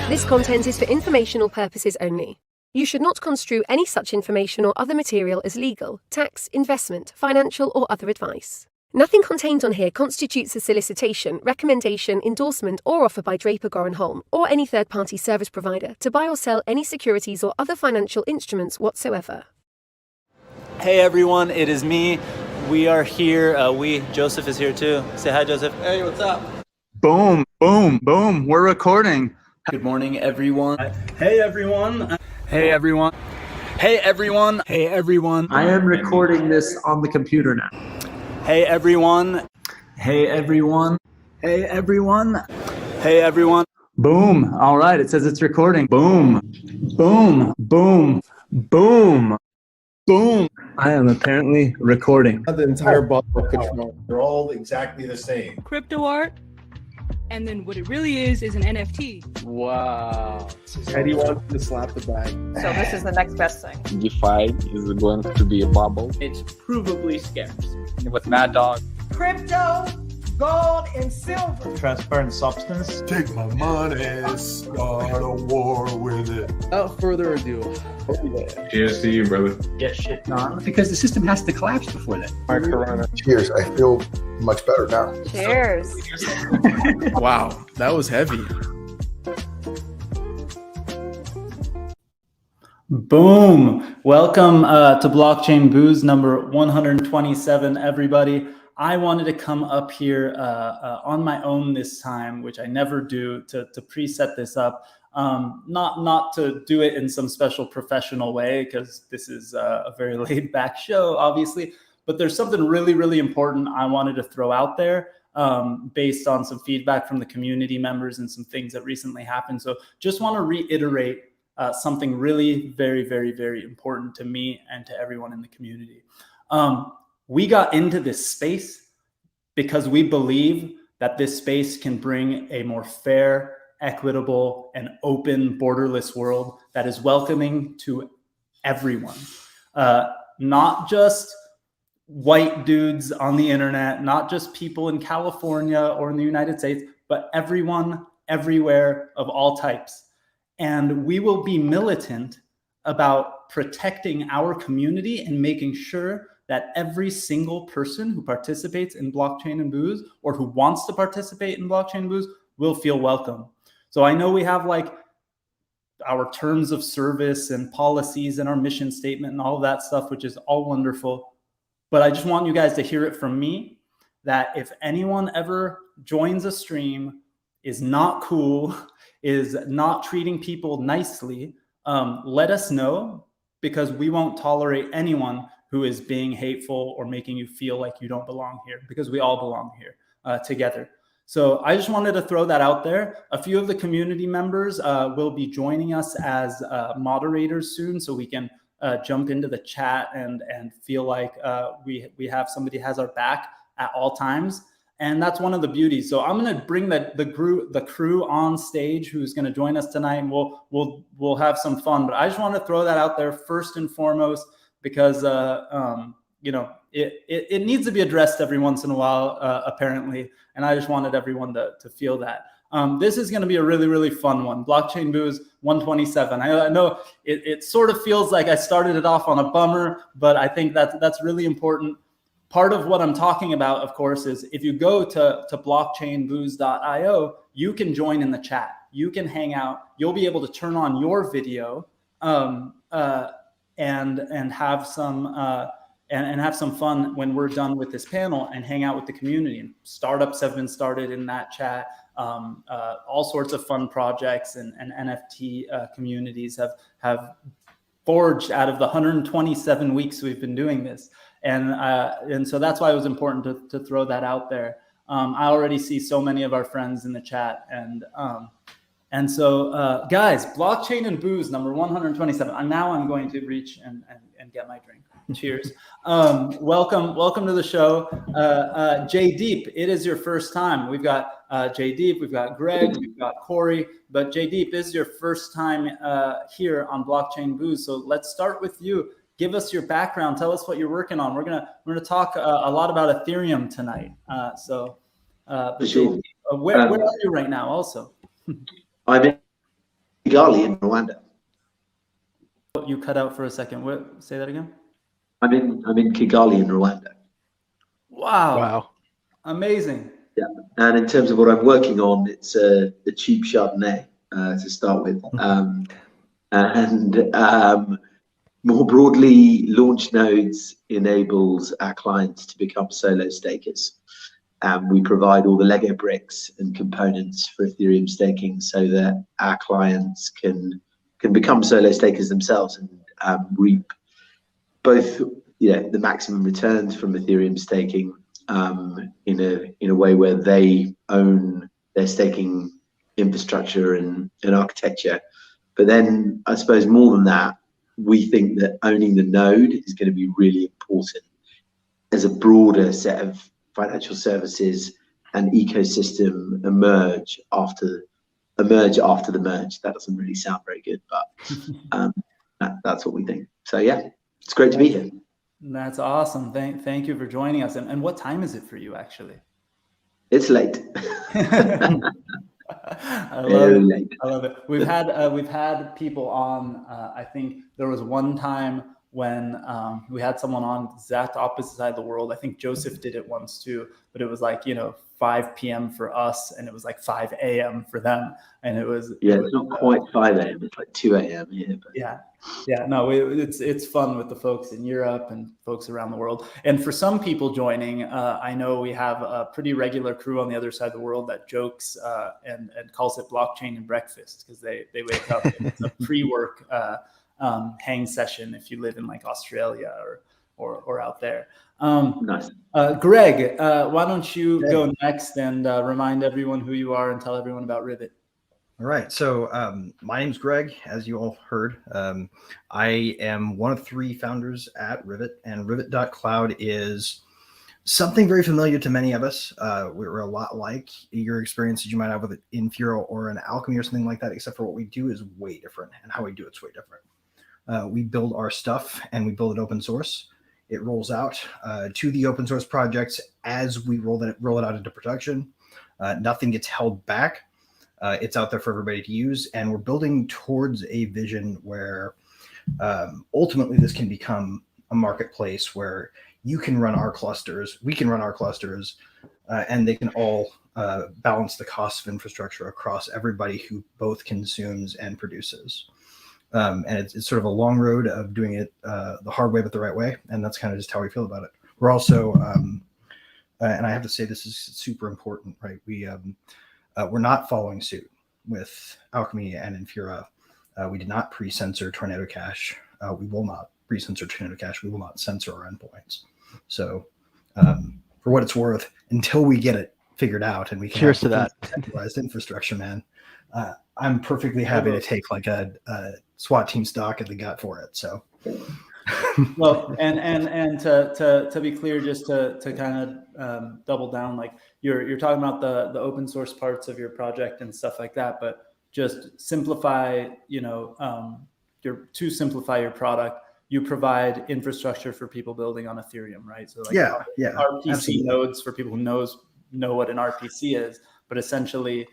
This content is for informational purposes only. You should not construe any such information or other material as legal, tax, investment, financial, or other advice. Nothing contained on here constitutes a solicitation, recommendation, endorsement, or offer by Draper Goren Holm or any third-party service provider to buy or sell any securities or other financial instruments whatsoever. Hey everyone, it is me. We are here. Joseph is here too. Say hi, Joseph. Hey, what's up? Boom, boom, boom. We're recording. Good morning, everyone. Hey everyone. Hey, everyone. Hey everyone. Hey, everyone. I am recording this on the computer now. Hey everyone. Hey, everyone. Hey, everyone. Hey everyone. Boom. All right. It says it's recording. Boom, boom, boom, boom, boom. I am apparently recording. The entire bottle of control. They're all exactly the same. Crypto art, and then what it really is an NFT. Wow. Eddie wants to slap the bag. So this is the next best thing. DeFi is going to be a bubble. It's provably scarce. With Mad Dog. Crypto, gold, and silver. Transparent substance. Take my money, start a war with it. Without further ado. Cheers to you, brother. Get shit done. Because the system has to collapse before that. My corona. Cheers, I feel much better now. Cheers. Wow, that was heavy. Boom. Welcome to Blockchain Booze number 127, everybody. I wanted to come up here on my own this time, which I never do, to preset this up. Not to do it in some special professional way, because this is a very laid back show, obviously, but there's something really, really important I wanted to throw out there based on some feedback from the community members and some things that recently happened. So just want to reiterate something really very, very, very important to me and to everyone in the community. We got into this space because we believe that this space can bring a more fair, equitable, and open, borderless world that is welcoming to everyone. Not just white dudes on the internet, not just people in California or in the United States, but everyone, everywhere, of all types. And we will be militant about protecting our community and making sure that every single person who participates in Blockchain and Booze, or who wants to participate in Blockchain and Booze, will feel welcome. So I know we have like our terms of service and policies and our mission statement and all of that stuff, which is all wonderful. But I just want you guys to hear it from me that if anyone ever joins a stream, is not cool, is not treating people nicely, let us know, because we won't tolerate anyone who is being hateful or making you feel like you don't belong here, because we all belong here together. So I just wanted to throw that out there. A few of the community members will be joining us as moderators soon, so we can jump into the chat and feel like we have somebody has our back at all times. And that's one of the beauties. So I'm going to bring the crew on stage who's going to join us tonight, and we'll have some fun. But I just want to throw that out there first and foremost, because you know, it needs to be addressed every once in a while, apparently. And I just wanted everyone to feel that. This is going to be a really, really fun one. Blockchain Booze 127. I know it sort of feels like I started it off on a bummer, but I think that's really important. Part of what I'm talking about, of course, is if you go to blockchainbooze.io, you can join in the chat. You can hang out. You'll be able to turn on your video and have some and have some fun when we're done with this panel, and hang out with the community. And startups have been started in that chat. All sorts of fun projects and NFT communities have forged out of the 127 weeks we've been doing this. And so that's why it was important to throw that out there. I already see so many of our friends in the chat, and so guys, Blockchain and Booze number 127. And now I'm going to reach and get my drink. Cheers. Welcome to the show. Jaydeep, it is your first time. We've got Jaydeep, we've got Greg, we've got Corey, but Jaydeep, this is your first time here on Blockchain Booze. So let's start with you. Give us your background. Tell us what you're working on. We're gonna talk a lot about Ethereum tonight. Where are you right now? Also, I'm Kigali in Rwanda. You cut out for a second. What? Say that again. I'm in Kigali in Rwanda. Wow. Amazing. Yeah. And in terms of what I'm working on, it's the cheap Chardonnay to start with. More broadly, Launchnodes enables our clients to become solo stakers. We provide all the Lego bricks and components for Ethereum staking so that our clients can become solo stakers themselves and reap both the maximum returns from Ethereum staking in a way where they own their staking infrastructure and architecture. But then I suppose more than that, we think that owning the node is going to be really important as a broader set of financial services and ecosystem emerge after the merge. That doesn't really sound very good, but that's what we think. So yeah, it's great to be here. That's awesome. Thank you for joining us. And what time is it for you, actually? It's late. I love it. We've had people on. I think there was one time when we had someone on exact opposite side of the world. I think Joseph did it once too, but it was like 5 p.m. for us, and it was like 5 a.m. for them, and it was it's not quite 5 a.m. It's like 2 a.m. here. But. Yeah. No, it's fun with the folks in Europe and folks around the world. And for some people joining, I know we have a pretty regular crew on the other side of the world that jokes and calls it blockchain and breakfast because they wake up and it's a pre-work hang session if you live in like Australia or out there. Nice. Greg, why don't you go next and remind everyone who you are and tell everyone about Rivet. All right. So my name's Greg, as you all heard. I am one of 3 founders at Rivet, and Rivet.cloud is something very familiar to many of us. We're a lot like your experiences you might have with an Infura or an Alchemy or something like that, except for what we do is way different, and how we do it's way different. We build our stuff, and we build it open source. It rolls out to the open source projects as we roll it out into production. Nothing gets held back. It's out there for everybody to use, and we're building towards a vision where ultimately this can become a marketplace where you can run our clusters, we can run our clusters, and they can all balance the cost of infrastructure across everybody who both consumes and produces. And it's sort of a long road of doing it the hard way but the right way, and that's kind of just how we feel about it. We're also, and I have to say this is super important, right? We're not following suit with Alchemy and Infura. We did not pre-censor Tornado Cash. We will not pre-censor Tornado Cash. We will not censor our endpoints. So for what it's worth, until we get it figured out and we can cheers to that centralized infrastructure, man, I'm perfectly happy to take like a SWAT team stock at the gut for it. So. Well, and to be clear, just to kind of double down, like you're talking about the open source parts of your project and stuff like that, but just simplify, to simplify your product, you provide infrastructure for people building on Ethereum, right? So like RPC absolutely. nodes for people who know what an RPC is, but essentially,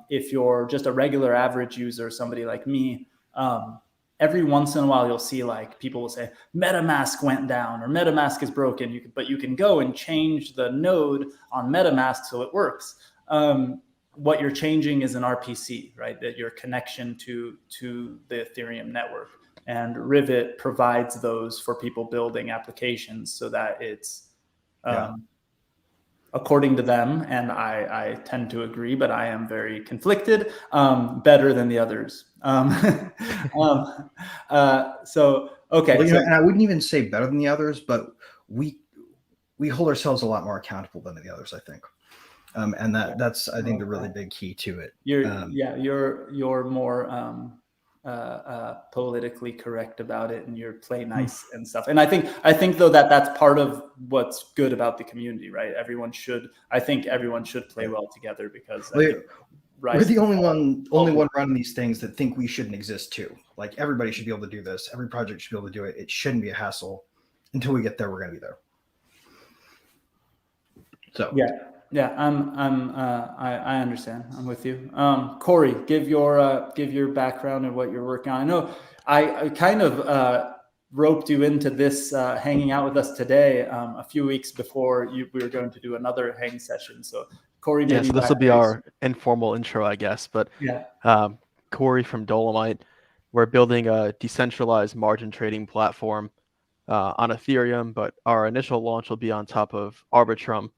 if you're just a regular average user, somebody like me, every once in a while, you'll see like people will say MetaMask went down or MetaMask is broken. But you can go and change the node on MetaMask so it works. What you're changing is an RPC, right? That your connection to the Ethereum network. And Rivet provides those for people building applications so that it's according to them, and I tend to agree, but I am very conflicted, better than the others. So, okay. Well, and I wouldn't even say better than the others, but we hold ourselves a lot more accountable than the others, I think. And that's, I think, the really big key to it. You're more politically correct about it, and you're play nice and stuff. And I think though that's part of what's good about the community, right? I think everyone should play well together because we're the only one running these things that think we shouldn't exist too. Like everybody should be able to do this. Every project should be able to do it. It shouldn't be a hassle. Until we get there, we're going to be there. So yeah. Yeah, I understand. I'm with you. Corey, give your background and what you're working on. I know I kind of roped you into this hanging out with us today a few weeks before we were going to do another hang session. So Corey, maybe so this will be our informal intro, I guess. But yeah, Corey from Dolomite, we're building a decentralized margin trading platform on Ethereum, but our initial launch will be on top of Arbitrum,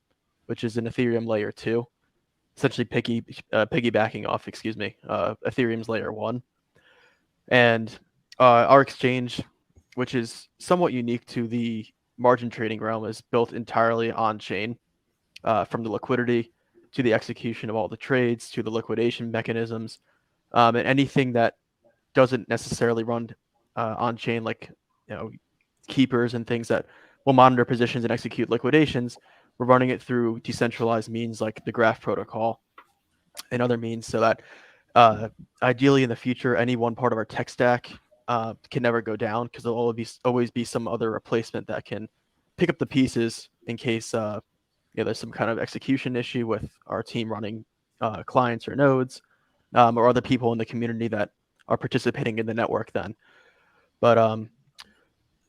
which is an Ethereum layer 2, essentially piggybacking off, Ethereum's layer 1. And our exchange, which is somewhat unique to the margin trading realm, is built entirely on chain, from the liquidity to the execution of all the trades to the liquidation mechanisms, and anything that doesn't necessarily run on chain, like keepers and things that will monitor positions and execute liquidations. We're running it through decentralized means like the Graph protocol and other means, so that ideally in the future, any one part of our tech stack can never go down, because there'll always be some other replacement that can pick up the pieces in case there's some kind of execution issue with our team running clients or nodes, or other people in the community that are participating in the network then. But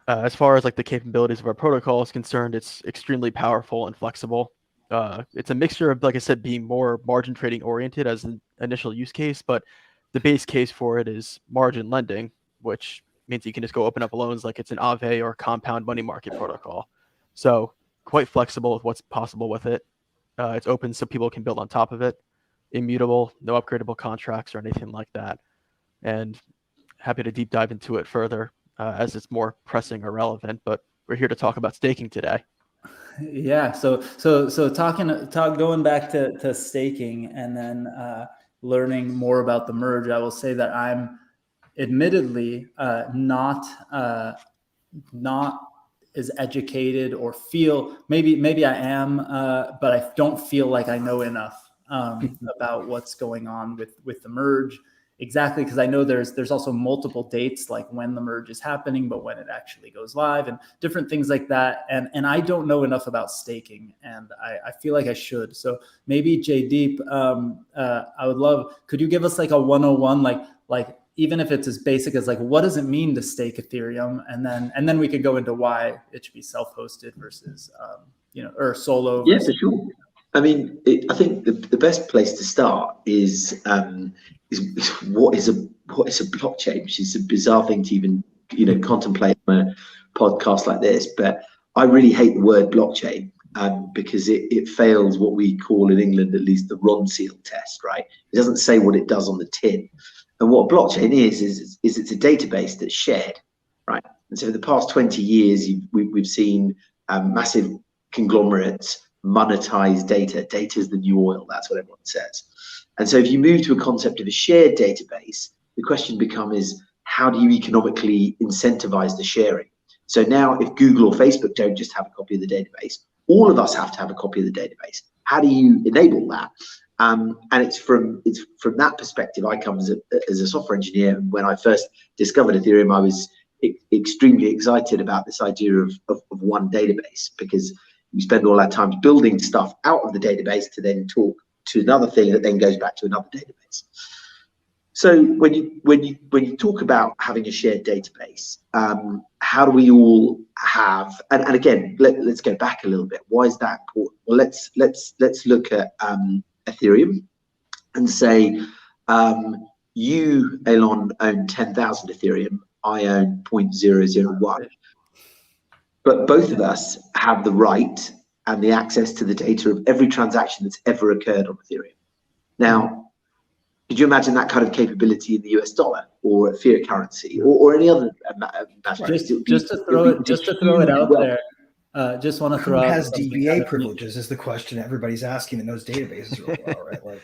as far as like the capabilities of our protocol is concerned, it's extremely powerful and flexible. It's a mixture of, like I said, being more margin trading oriented as an initial use case, but the base case for it is margin lending, which means you can just go open up loans like it's an Aave or compound money market protocol. So quite flexible with what's possible with it. It's open so people can build on top of it. Immutable, no upgradable contracts or anything like that. And happy to deep dive into it further as it's more pressing or relevant, but we're here to talk about staking today. Yeah. So going back to staking and then learning more about the merge, I will say that I'm admittedly not as educated, or feel maybe I am, but I don't feel like I know enough about what's going on with the merge. Exactly, because I know there's also multiple dates, like when the merge is happening, but when it actually goes live and different things like that. And I don't know enough about staking, and I feel like I should. So maybe Jaydeep, I would love, could you give us like a 101, like even if it's as basic as like, what does it mean to stake Ethereum? And then we could go into why it should be self-hosted versus, or solo. Yeah, for sure. I mean, I think the best place to start is what is a blockchain, which is a bizarre thing to even contemplate on a podcast like this. But I really hate the word blockchain because it fails what we call in England, at least, the Ronseal test. Right? It doesn't say what it does on the tin. And what a blockchain is it's a database that's shared, right? And so for the past 20 years, we've seen massive conglomerates monetize data. Data is the new oil. That's what everyone says. And so if you move to a concept of a shared database, the question becomes how do you economically incentivize the sharing? So now if Google or Facebook don't just have a copy of the database, all of us have to have a copy of the database. How do you enable that? And it's from that perspective I come as a software engineer. And when I first discovered Ethereum, I was extremely excited about this idea of one database, because we spend all our time building stuff out of the database to then talk to another thing that then goes back to another database. So when you talk about having a shared database, how do we all have? And again, let's go back a little bit. Why is that important? Well, let's look at Ethereum and say you, Alon, own 10,000 Ethereum. I own 0.001. But both of us have the right and the access to the data of every transaction that's ever occurred on Ethereum. Now, could you imagine that kind of capability in the US dollar or a fiat currency or any other? Just to throw it out there. Just want to throw out. Who has DBA privileges is the question everybody's asking in those databases really well, right? Like,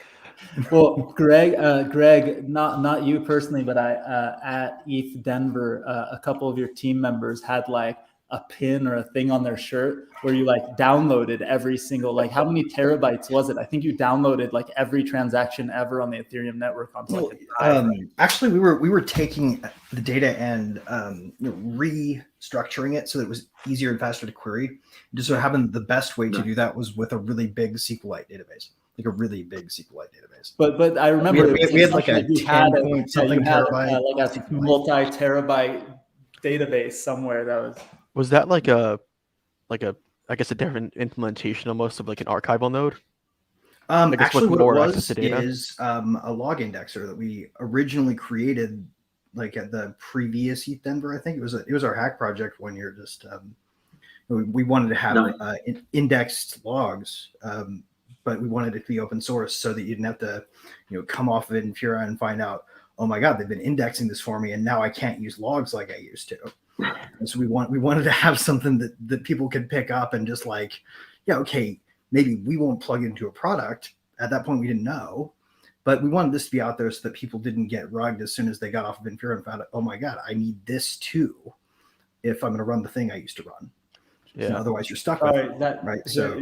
well, Greg, not you personally, but at ETH Denver, a couple of your team members had like a pin or a thing on their shirt where you like downloaded every single, like how many terabytes was it? I think you downloaded like every transaction ever on the Ethereum network onto like a drive. Actually, we were taking the data and restructuring it so that it was easier and faster to query. Just so happened the best way to do that was with a really big SQLite database, like a really big SQLite database. But I remember we had like a 10 point something terabyte, like a multi-terabyte database somewhere that was that like a I guess a different implementation almost of like an archival node. Actually, what it was is a log indexer that we originally created, like at the previous ETH Denver. I think it was our hack project one year. Just we wanted to have indexed logs, but we wanted it to be open source so that you didn't have to come off of Infura and find out, oh my God, they've been indexing this for me, and now I can't use logs like I used to. And so we wanted to have something that people could pick up and just like, yeah, okay, maybe we won't plug into a product. At that point, we didn't know, but we wanted this to be out there so that people didn't get rugged as soon as they got off of Infura and found out, oh my God, I need this too if I'm going to run the thing I used to run. Yeah. Otherwise, you're stuck with it, right? So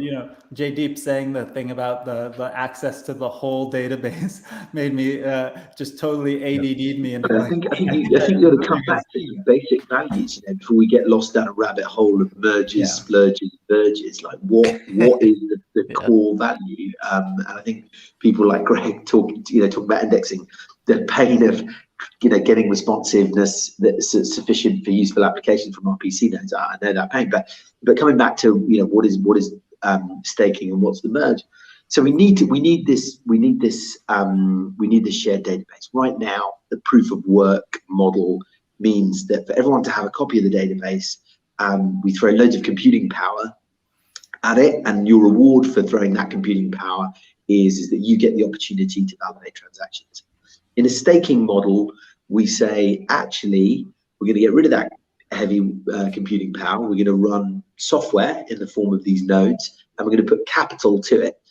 Jaydeep saying the thing about the access to the whole database made me just totally ADD'd me. But I think you got to come back to some basic values before we get lost down a rabbit hole of merges, splurges, verges. Like what is the core value? And I think people like Greg talk about indexing, the pain of getting responsiveness that's sufficient for useful application from RPC nodes. I know that pain, but coming back to what is staking and what's the merge. So we need this shared database. Right now, the proof of work model means that for everyone to have a copy of the database, we throw loads of computing power at it, and your reward for throwing that computing power is that you get the opportunity to validate transactions. In a staking model, we say, actually, we're going to get rid of that heavy computing power. We're going to run software in the form of these nodes, and we're going to put capital to it.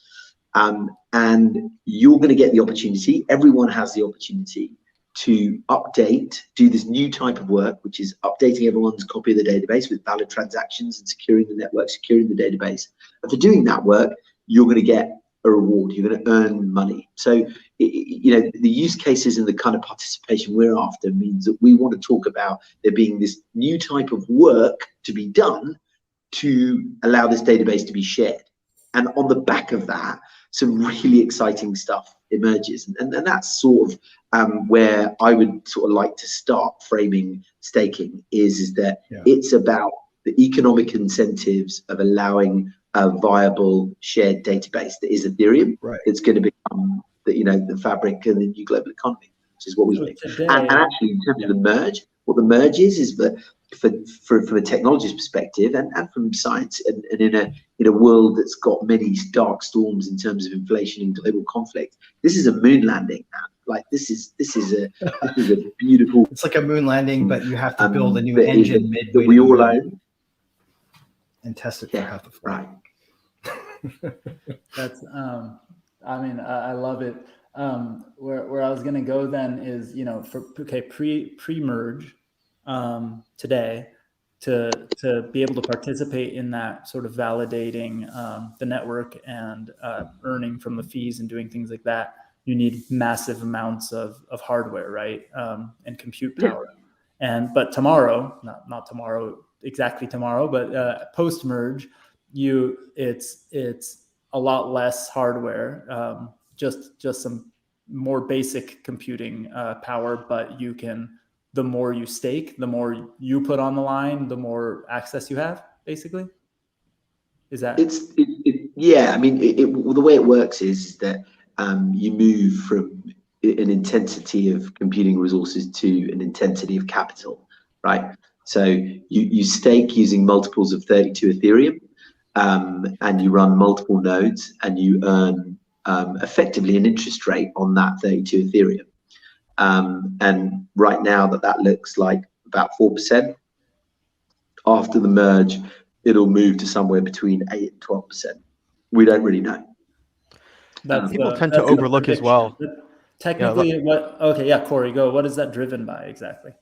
And you're going to get the opportunity, everyone has the opportunity to do this new type of work, which is updating everyone's copy of the database with valid transactions and securing the network, securing the database. And for doing that work, you're going to get a reward, you're going to earn money. So the use cases and the kind of participation we're after means that we want to talk about there being this new type of work to be done to allow this database to be shared, and on the back of that some really exciting stuff emerges, and that's sort of where I would sort of like to start framing staking is that it's about the economic incentives of allowing a viable shared database that is Ethereum. Right. It's going to become the fabric of the new global economy, which is what we think. And actually, in terms of the merge, what the merge is that from a technologist perspective and from science, and in a world that's got many dark storms in terms of inflation and global conflict, this is a moon landing. Like this is a beautiful. It's like a moon landing, but you have to build a new engine midway that we all own and test it for half the flight. Right. That's I love it. Where I was gonna go then is pre-merge today to be able to participate in that sort of validating the network and earning from the fees and doing things like that, you need massive amounts of hardware, right? And compute power. But tomorrow, not tomorrow, exactly tomorrow, but post-merge, it's a lot less hardware, just some more basic computing power, but you can, the more you stake, the more you put on the line, the more access you have, basically. Is that? Yeah, I mean, the way it works is that you move from an intensity of computing resources to an intensity of capital, right? So you stake using multiples of 32 Ethereum, and you run multiple nodes, and you earn effectively an interest rate on that 32 Ethereum. And right now that looks like about 4%. After the merge, it'll move to somewhere between 8 and 12%. We don't really know. People tend to overlook as well. Technically, Corey, go. What is that driven by exactly?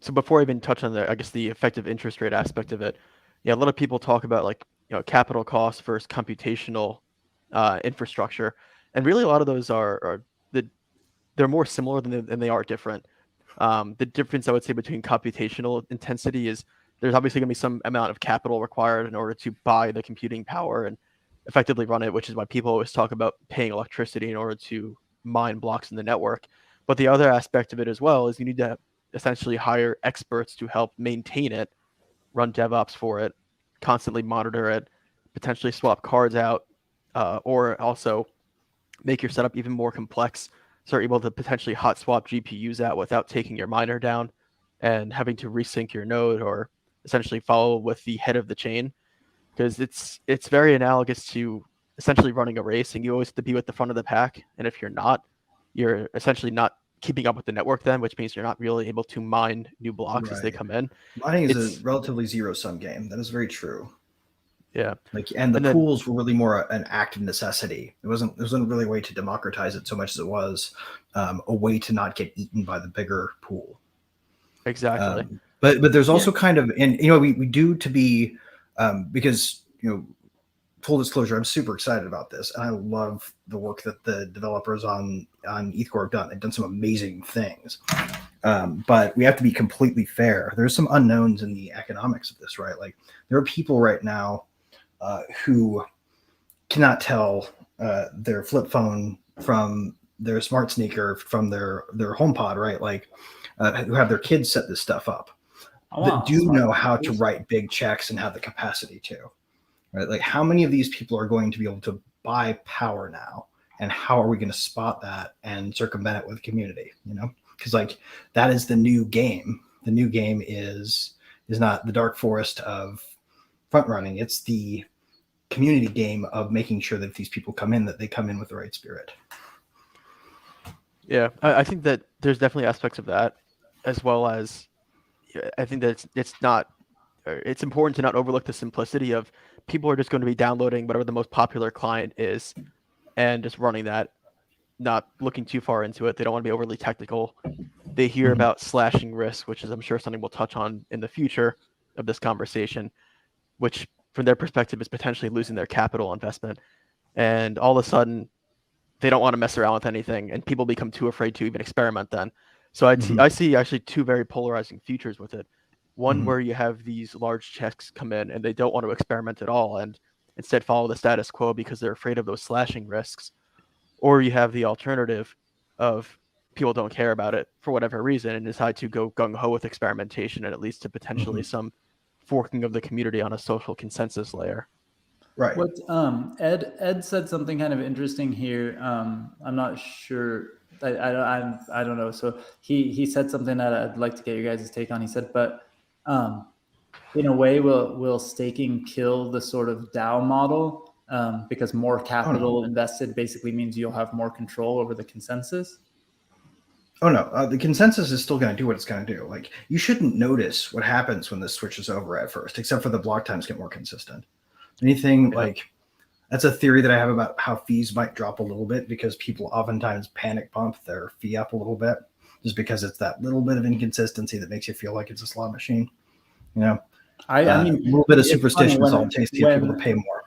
So before I even touch on the effective interest rate aspect of it, yeah, a lot of people talk about like capital costs versus computational infrastructure, and really a lot of those they're more similar than they are different. The difference I would say between computational intensity is there's obviously going to be some amount of capital required in order to buy the computing power and effectively run it, which is why people always talk about paying electricity in order to mine blocks in the network. But the other aspect of it as well is you need to essentially hire experts to help maintain it, run DevOps for it, constantly monitor it, potentially swap cards out, or also make your setup even more complex. So you're able to potentially hot swap GPUs out without taking your miner down and having to resync your node or essentially follow with the head of the chain. Because it's very analogous to essentially running a race, and you always have to be with the front of the pack. And if you're not, you're essentially not keeping up with the network then, which means you're not really able to mine new blocks as they come in. Mining is a relatively zero-sum game. That is very true. Yeah. And the pools were really more an act of necessity. It wasn't really a way to democratize it so much as it was a way to not get eaten by the bigger pool. Exactly. But there's also kind of, and we do to be because full disclosure, I'm super excited about this, and I love the work that the developers on ETHCore have done. They've done some amazing things, but we have to be completely fair. There's some unknowns in the economics of this, right? Like there are people right now who cannot tell their flip phone from their smart speaker from their HomePod, right? Like who have their kids set this stuff up, that do know how to write big checks and have the capacity to. Right? Like how many of these people are going to be able to buy power now, and how are we going to spot that and circumvent it with community? Because like that is the new game. The new game is not the dark forest of front running. It's the community game of making sure that if these people come in, that they come in with the right spirit. Yeah, I think that there's definitely aspects of that, as well as I think that it's important to not overlook the simplicity of people are just going to be downloading whatever the most popular client is and just running that, not looking too far into it. They don't want to be overly technical. They hear about slashing risk, which is I'm sure something we'll touch on in the future of this conversation, which from their perspective is potentially losing their capital investment. And all of a sudden they don't want to mess around with anything, and people become too afraid to even experiment then. So I see actually two very polarizing futures with it. One where you have these large checks come in and they don't want to experiment at all and instead follow the status quo because they're afraid of those slashing risks. Or you have the alternative of people don't care about it for whatever reason and decide to go gung-ho with experimentation, and it leads to potentially some forking of the community on a social consensus layer. Right. What Ed said something kind of interesting here. I'm not sure. I don't know. So he said something that I'd like to get your guys' take on. He said, but in a way, will staking kill the sort of DAO model because more capital invested basically means you'll have more control over the consensus? Oh no, the consensus is still going to do what it's going to do. Like you shouldn't notice what happens when this switches over at first, except for the block times get more consistent. Anything like that's a theory that I have about how fees might drop a little bit because people oftentimes panic bump their fee up a little bit just because it's that little bit of inconsistency that makes you feel like it's a slot machine. I mean, a little bit of superstition is all it takes to get people to pay more.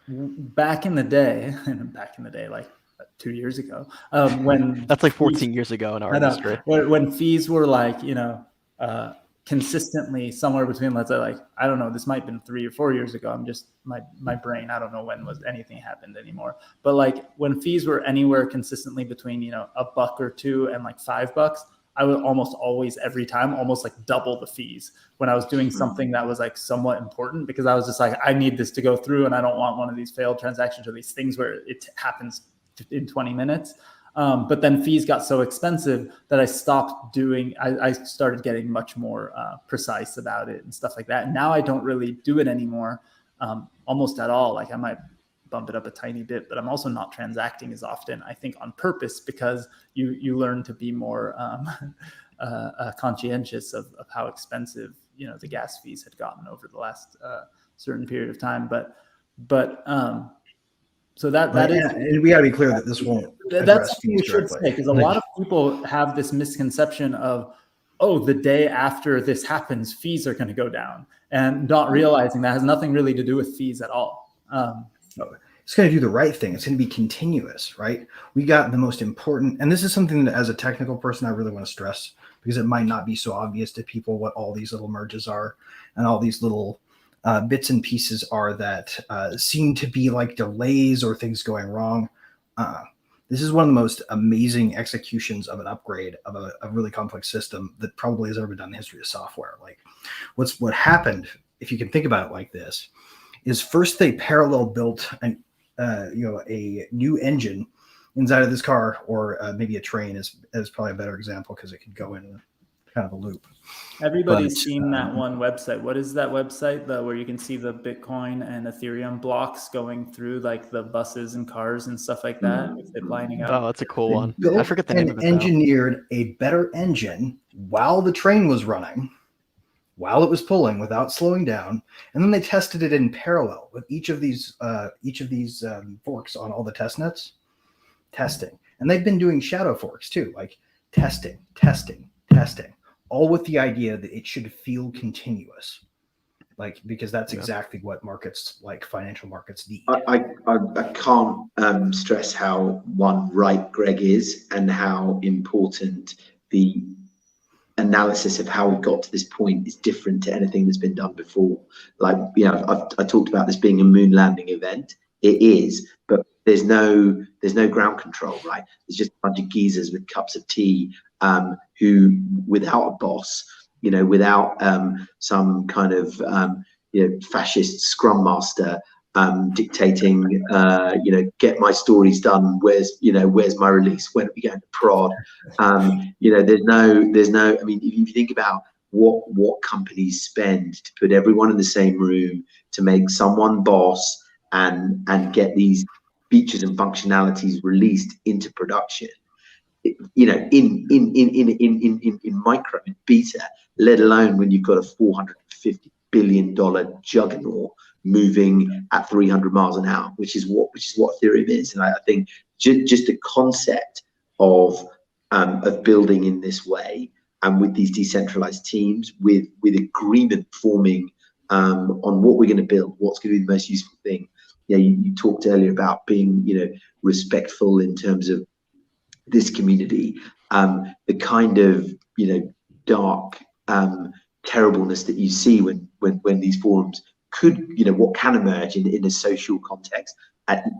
Back in the day, like 2 years ago, when that's like 14 years ago in our industry, when fees were like, consistently somewhere between, let's say, like, I don't know, this might have been 3 or 4 years ago. I'm just my brain. I don't know when anything happened anymore. But like when fees were anywhere consistently between, $1 or $2 and like $5, I would almost always every time almost like double the fees when I was doing something that was like somewhat important, because I was just like, I need this to go through and I don't want one of these failed transactions or these things where it happens in 20 minutes. But then fees got so expensive that I stopped doing, I started getting much more precise about it and stuff like that. And now I don't really do it anymore, almost at all. Like I might bump it up a tiny bit, but I'm also not transacting as often, I think on purpose, because you learn to be more conscientious of how expensive, the gas fees had gotten over the last certain period of time. But so that is, and we got to be clear that this won't. That's what we should say, because a lot of people have this misconception of oh, the day after this happens, fees are going to go down, and not realizing that has nothing really to do with fees at all. It's going to do the right thing. It's going to be continuous, right? We got the most important, and this is something that as a technical person, I really want to stress, because it might not be so obvious to people what all these little merges are and all these little bits and pieces are that seem to be like delays or things going wrong. This is one of the most amazing executions of an upgrade of a really complex system that probably has ever been done in the history of software. Like what happened, if you can think about it like this, is first they parallel built a new engine inside of this car, or maybe a train is probably a better example because it could go in kind of a loop. Everybody's seen that one website. What is that website where you can see the Bitcoin and Ethereum blocks going through like the buses and cars and stuff like that with it lining up? Oh, that's a cool one. Built I forget the name of it. Engineered a better engine while the train was running, while it was pulling without slowing down, and then they tested it in parallel with each of these forks on all the test nets, testing. And they've been doing shadow forks too, like testing, all with the idea that it should feel continuous, like because that's exactly what markets like financial markets need. I can't stress how right Greg is, and how important the analysis of how we got to this point is different to anything that's been done before. Like, I talked about this being a moon landing event. It is, but there's no ground control, right? There's just a bunch of geezers with cups of tea who, without a boss, without some kind of fascist scrum master dictating, get my stories done. Where's my release? When are we going to prod? There's no. I mean, if you think about what companies spend to put everyone in the same room to make someone boss and get these features and functionalities released into production, in micro, in beta, let alone when you've got a $450 billion juggernaut moving at 300 miles an hour, which is what Ethereum is. And I think just the concept of building in this way, and with these decentralized teams, with agreement forming on what we're going to build, what's going to be the most useful thing. You talked earlier about being respectful in terms of this community, the kind of dark terribleness that you see when these forums could, what can emerge in a social context,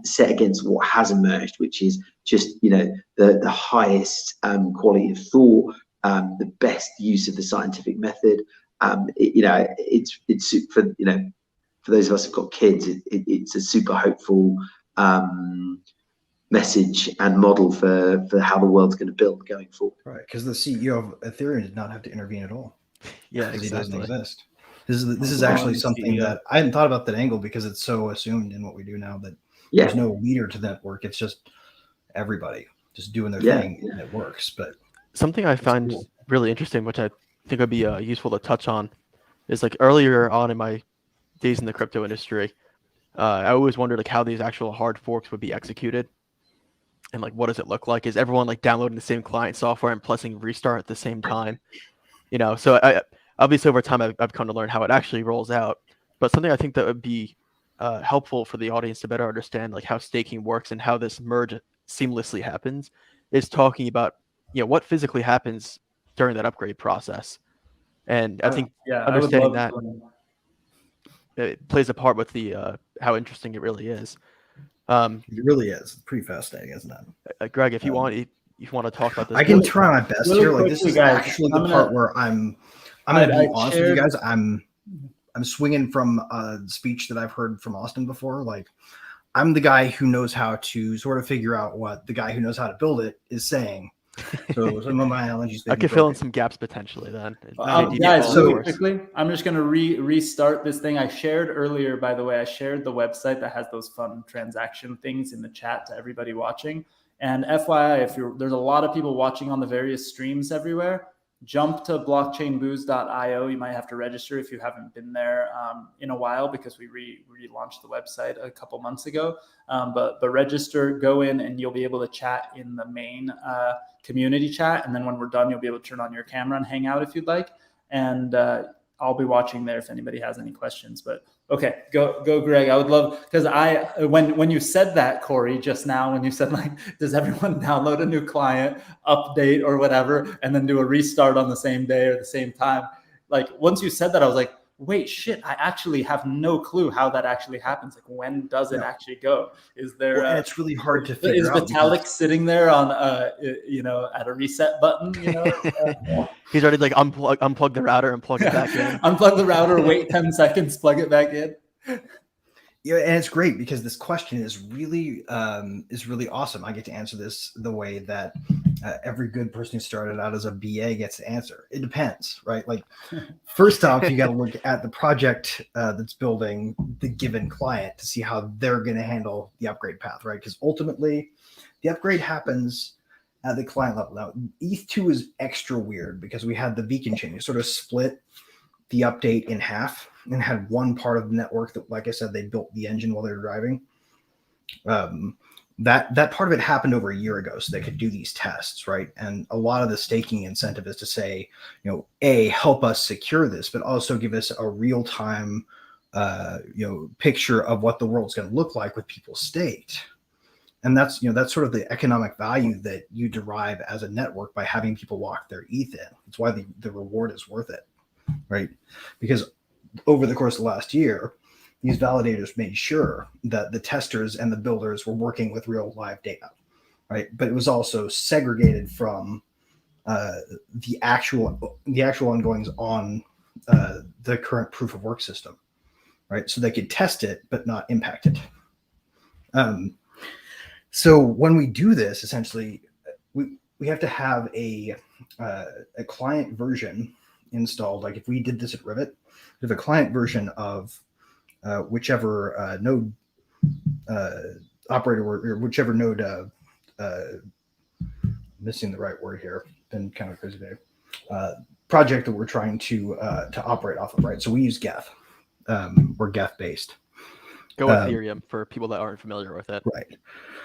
set against what has emerged, which is just the highest quality of thought, the best use of the scientific method. It's for those of us who've got kids, it's a super hopeful message and model for how the world's going to build going forward. Right, because the CEO of Ethereum did not have to intervene at all. Yeah, because exactly. He doesn't exist. This is actually something that I hadn't thought about that angle, because it's so assumed in what we do now that there's no leader to the network. It's just everybody just doing their thing, and it works. But something I find really interesting, which I think would be useful to touch on, is like earlier on in my days in the crypto industry, I always wondered like how these actual hard forks would be executed, and like what does it look like? Is everyone like downloading the same client software and pressing restart at the same time? So I obviously over time I've come to learn how it actually rolls out. But something I think that would be helpful for the audience to better understand like how staking works and how this merge seamlessly happens is talking about what physically happens during that upgrade process. And I think understanding that it plays a part with the how interesting it really is. It really is. It's pretty fascinating, isn't it? Greg, if you want to talk about this, I can try my best here. Like this is actually the part where I'm going to be honest with you guys. I'm swinging from a speech that I've heard from Austin before. Like, I'm the guy who knows how to sort of figure out what the guy who knows how to build it is saying. So some of my analogies. I could fill in some gaps potentially then. Guys, really quickly, I'm just going to restart this thing I shared earlier. By the way, I shared the website that has those fun transaction things in the chat to everybody watching. And FYI, there's a lot of people watching on the various streams everywhere, jump to blockchainbooze.io. You might have to register if you haven't been there in a while, because we relaunched the website a couple months ago. But register, go in, and you'll be able to chat in the main community chat. And then when we're done, you'll be able to turn on your camera and hang out if you'd like. And I'll be watching there if anybody has any questions. But okay, go Greg. I would love, because when you said that, Corey, just now, when you said, like, does everyone download a new client, update or whatever, and then do a restart on the same day or the same time? Like, once you said that, I was like, wait, shit, I actually have no clue how that actually happens. Like, when does it actually go? Is there? Well, and it's really hard to figure out. Is Vitalik sitting there on, at a reset button? He's already like unplug the router and plug it back in. Unplug the router, wait 10 seconds, plug it back in. Yeah, and it's great because this question is really awesome. I get to answer this the way that every good person who started out as a BA gets to answer. It depends, right? Like, first off, you got to look at the project that's building the given client to see how they're going to handle the upgrade path, right? Because ultimately, the upgrade happens at the client level. Now, ETH2 is extra weird because we had the beacon chain. You sort of split the update in half and had one part of the network that, like I said, they built the engine while they were driving. That part of it happened over a year ago, so they could do these tests, right? And a lot of the staking incentive is to say, help us secure this, but also give us a real-time, picture of what the world's going to look like with people staked. And that's sort of the economic value that you derive as a network by having people lock their ETH in. It's why the reward is worth it, right? Because over the course of the last year, these validators made sure that the testers and the builders were working with real live data, right? But it was also segregated from the actual ongoings on the current proof of work system, right? So they could test it but not impact it. So when we do this, essentially, we have to have a client version installed. Like, if we did this at Rivet, we have a client version of whichever node operator or whichever node, missing the right word here, been kind of crazy day, project that we're trying to operate off of, right? So we use Geth. We're Geth based. Go Ethereum for people that aren't familiar with it. Right.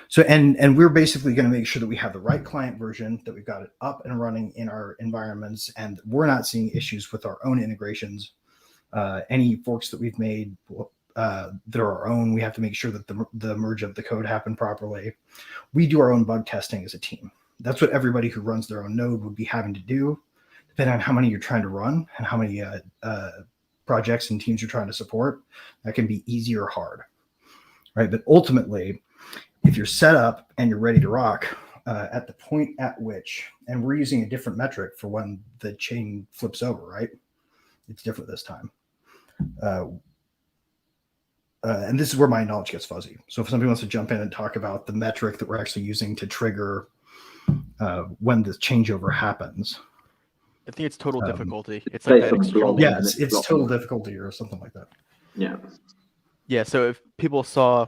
So, and we're basically going to make sure that we have the right client version, that we've got it up and running in our environments, and we're not seeing issues with our own integrations. Any forks that we've made that are our own, we have to make sure that the merge of the code happened properly. We do our own bug testing as a team. That's what everybody who runs their own node would be having to do, depending on how many you're trying to run and how many projects and teams you're trying to support. That can be easy or hard, right? But ultimately, if you're set up and you're ready to rock, at the point at which, and we're using a different metric for when the chain flips over, right? It's different this time. And this is where my knowledge gets fuzzy. So if somebody wants to jump in and talk about the metric that we're actually using to trigger when the changeover happens. I think it's total difficulty. It's like that extremely. Yeah, it's total difficulty or something like that. Yeah. Yeah. So if people saw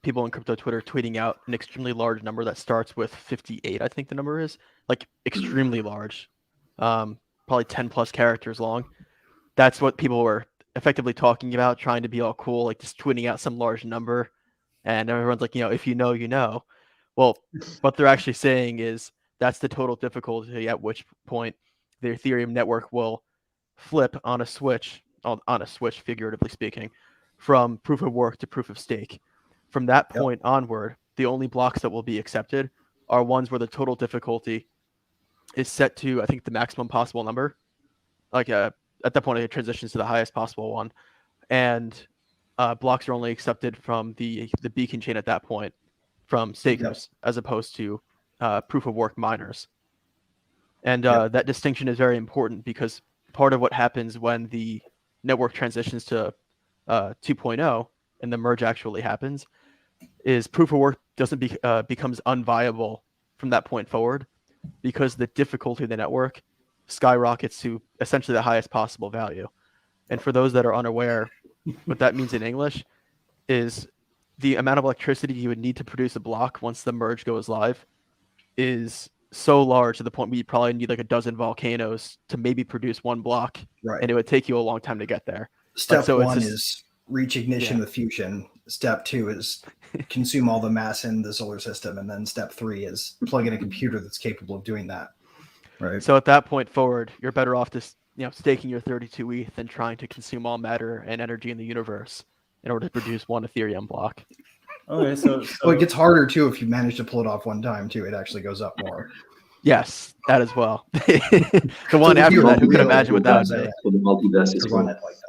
people in crypto Twitter tweeting out an extremely large number that starts with 58, I think the number is, like, extremely large, probably 10 plus characters long. That's what people were effectively talking about, trying to be all cool, like just tweeting out some large number. And everyone's like, if you know, you know. Well, what they're actually saying is that's the total difficulty at which point the Ethereum network will flip on a switch, figuratively speaking, from proof of work to proof of stake. From that point onward, the only blocks that will be accepted are ones where the total difficulty is set to, I think, the maximum possible number. Like at that point, it transitions to the highest possible one. And blocks are only accepted from the beacon chain at that point, from stakers, as opposed to proof of work miners. And that distinction is very important because part of what happens when the network transitions to 2.0 and the merge actually happens is proof of work becomes unviable from that point forward, because the difficulty of the network skyrockets to essentially the highest possible value. And for those that are unaware, what that means in English is the amount of electricity you would need to produce a block once the merge goes live is so large to the point where you probably need like a dozen volcanoes to maybe produce one block, Right. and it would take you a long time to get there. Step one is reach ignition with fusion. Step 2 is consume all the mass in the solar system, and then step 3 is plug in a computer that's capable of doing that. Right. So at that point forward, you're better off just staking your 32 ETH than trying to consume all matter and energy in the universe in order to produce one Ethereum block. Okay, so well, it gets harder too if you manage to pull it off one time too. It actually goes up more. Yes, that as well. The one after that, who could imagine what that would be? For the multiverse is run it like that.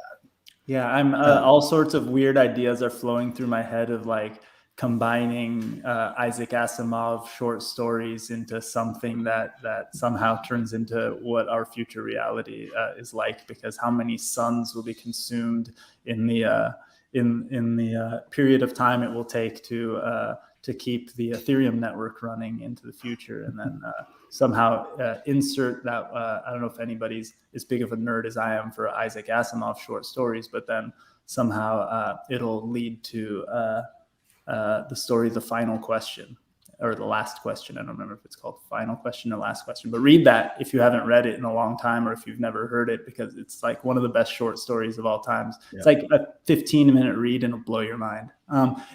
Yeah, I'm all sorts of weird ideas are flowing through my head of like combining Isaac Asimov short stories into something that somehow turns into what our future reality is like. Because how many suns will be consumed in the period of time it will take to keep the Ethereum network running into the future, and then somehow insert that. I don't know if anybody's as big of a nerd as I am for Isaac Asimov short stories, but then somehow it'll lead to the story, The Final Question, or The Last Question. I don't remember if it's called Final Question or Last Question, but read that if you haven't read it in a long time, or if you've never heard it, because it's like one of the best short stories of all times. Yeah. It's like a 15-minute read and it'll blow your mind.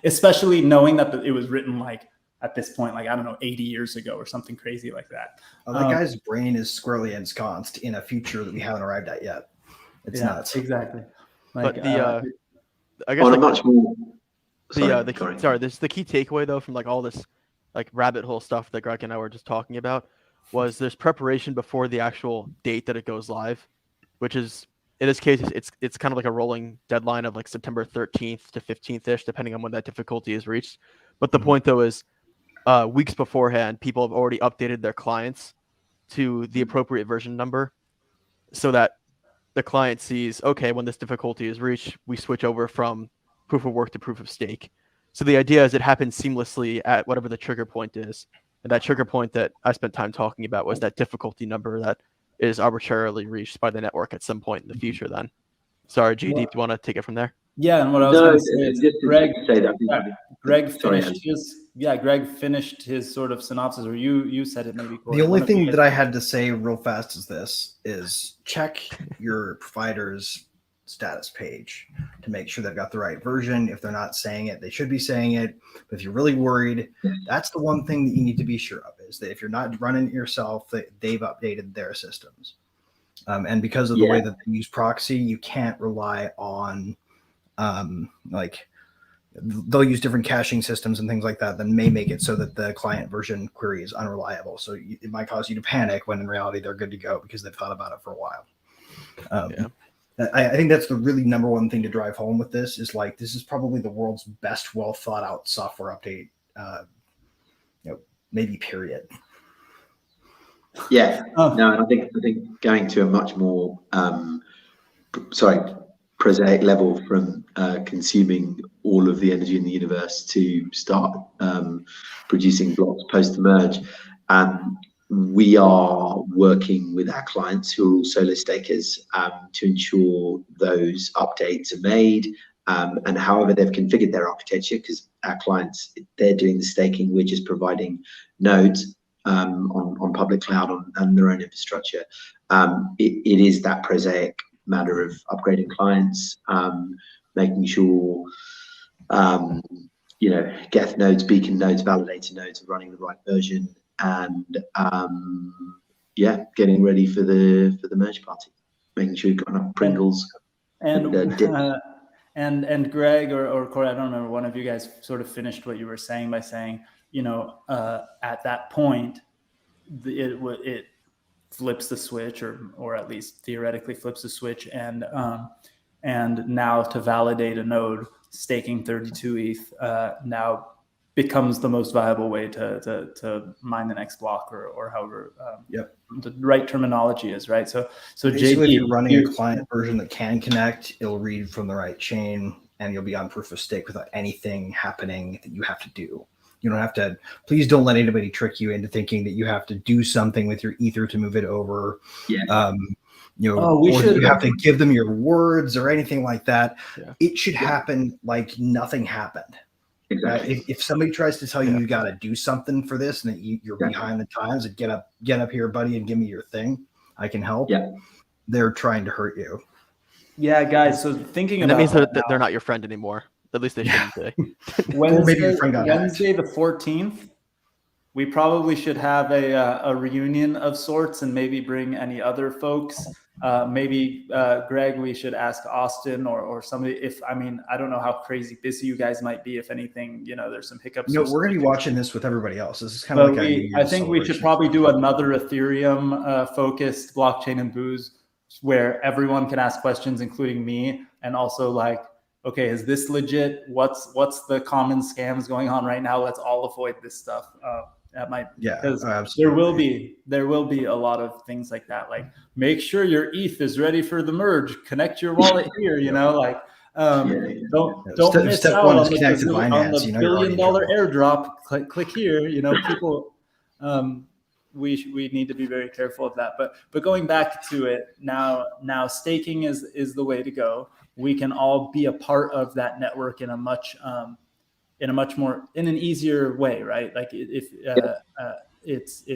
Especially knowing that it was written like at this point, like, I don't know, 80 years ago or something crazy like that. Well, that guy's brain is squarely ensconced in a future that we haven't arrived at yet. It's nuts. Exactly. Like, but I guess on like, a much more the key takeaway though from like all this like rabbit hole stuff that Greg and I were just talking about was there's preparation before the actual date that it goes live, which is in this case it's kind of like a rolling deadline of like September 13th to 15th ish, depending on when that difficulty is reached. But the point though is weeks beforehand, people have already updated their clients to the appropriate version number so that the client sees, okay, when this difficulty is reached, we switch over from proof of work to proof of stake. So the idea is it happens seamlessly at whatever the trigger point is. And that trigger point that I spent time talking about was that difficulty number that is arbitrarily reached by the network at some point in the future then. Sorry, Jaydeep, do you want to take it from there? Yeah, and what I was going to say is Greg finished his sort of synopsis, or you said it maybe. The only thing that I had to say real fast is check your provider's status page to make sure they've got the right version. If they're not saying it, they should be saying it. But if you're really worried, that's the one thing that you need to be sure of, is that if you're not running it yourself, that they've updated their systems. And because of the way that they use proxy, you can't rely on like they'll use different caching systems and things like that may make it so that the client version query is unreliable. So it might cause you to panic when in reality they're good to go because they've thought about it for a while. I think that's the really number one thing to drive home with this is like, this is probably the world's best, well thought out software update, maybe period. Yeah, no, and I think going to a much more, prosaic level from consuming all of the energy in the universe to start producing blocks post merge. We are working with our clients who are all solo stakers to ensure those updates are made, and however they've configured their architecture, because our clients, they're doing the staking, we're just providing nodes on public cloud and their own infrastructure. It is that prosaic matter of upgrading clients, making sure geth nodes, beacon nodes, validator nodes are running the right version, and getting ready for the merge party, making sure you've got enough Pringles and Greg or Corey, I don't remember, one of you guys sort of finished what you were saying by saying, at that point it flips the switch, or at least theoretically flips the switch, and now to validate a node, staking 32 ETH now becomes the most viable way to mine the next block, or however the right terminology is, right? So basically, if you're running a client version that can connect, it'll read from the right chain, and you'll be on proof of stake without anything happening that you have to do. You don't have to, please don't let anybody trick you into thinking that you have to do something with your ether to move it over. Or you have to give them your words or anything like that. It should happen like nothing happened. Exactly. If somebody tries to tell you you got to do something for this and that you're behind the times, and get up here, buddy, and give me your thing, I can help. Yeah. They're trying to hurt you. Yeah, guys. So thinking And about that means that that they're not your friend anymore. At least they shouldn't be. Wednesday the 14th, we probably should have a reunion of sorts and maybe bring any other folks. Maybe Greg, we should ask Austin or somebody. I don't know how crazy busy you guys might be. If anything, there's some hiccups. No, we're going to be watching this with everybody else. This is kind of like I think we should probably do another Ethereum focused blockchain and booze where everyone can ask questions, including me, and also like, okay, is this legit? What's the common scams going on right now? Let's all avoid this stuff. That might, because there will be a lot of things like that. Like, make sure your ETH is ready for the merge. Connect your wallet here. Don't miss out on the $1 billion airdrop. Click here. People. We need to be very careful of that. But going back to it now staking is the way to go. We can all be a part of that network in an easier way, right? Like it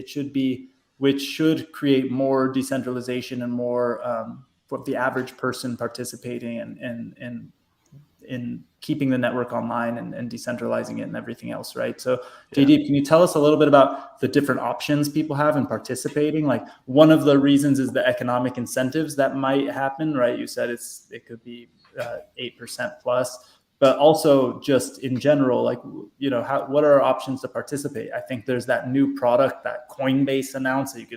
should be, which should create more decentralization and more for the average person participating and in keeping the network online and decentralizing it and everything else, right? So Jaydeep, can you tell us a little bit about the different options people have in participating? Like, one of the reasons is the economic incentives that might happen, right? You said it could be 8% plus, but also just in general, like, what are our options to participate? I think there's that new product that Coinbase announced that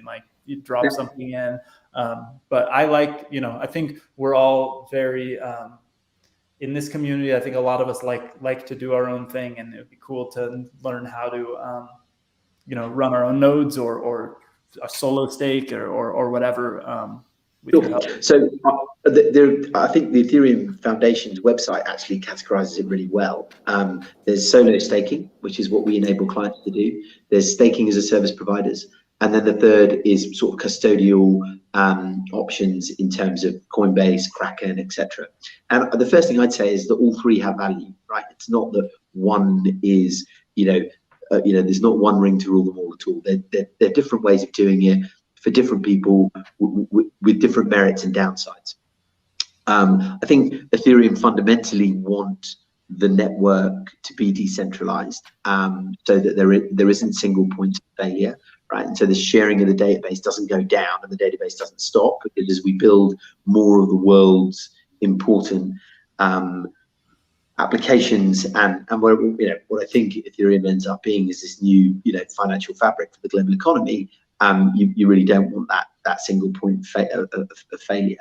you drop something in. But I think we're all very, in this community, I think a lot of us like to do our own thing, and it would be cool to learn how to, run our own nodes or a solo stake or whatever. So I think the Ethereum Foundation's website actually categorizes it really well. There's solo staking, which is what we enable clients to do. There's staking as a service providers. And then the third is sort of custodial options in terms of Coinbase, Kraken, etc. And the first thing I'd say is that all three have value, right? It's not that one is, there's not one ring to rule them all at all. They're different ways of doing it for different people with different merits and downsides. I think Ethereum fundamentally want the network to be decentralized, so that there isn't single points of failure, right? And so the sharing of the database doesn't go down and the database doesn't stop, because as we build more of the world's important applications and what I think Ethereum ends up being is this new financial fabric for the global economy. You really don't want that single point of failure.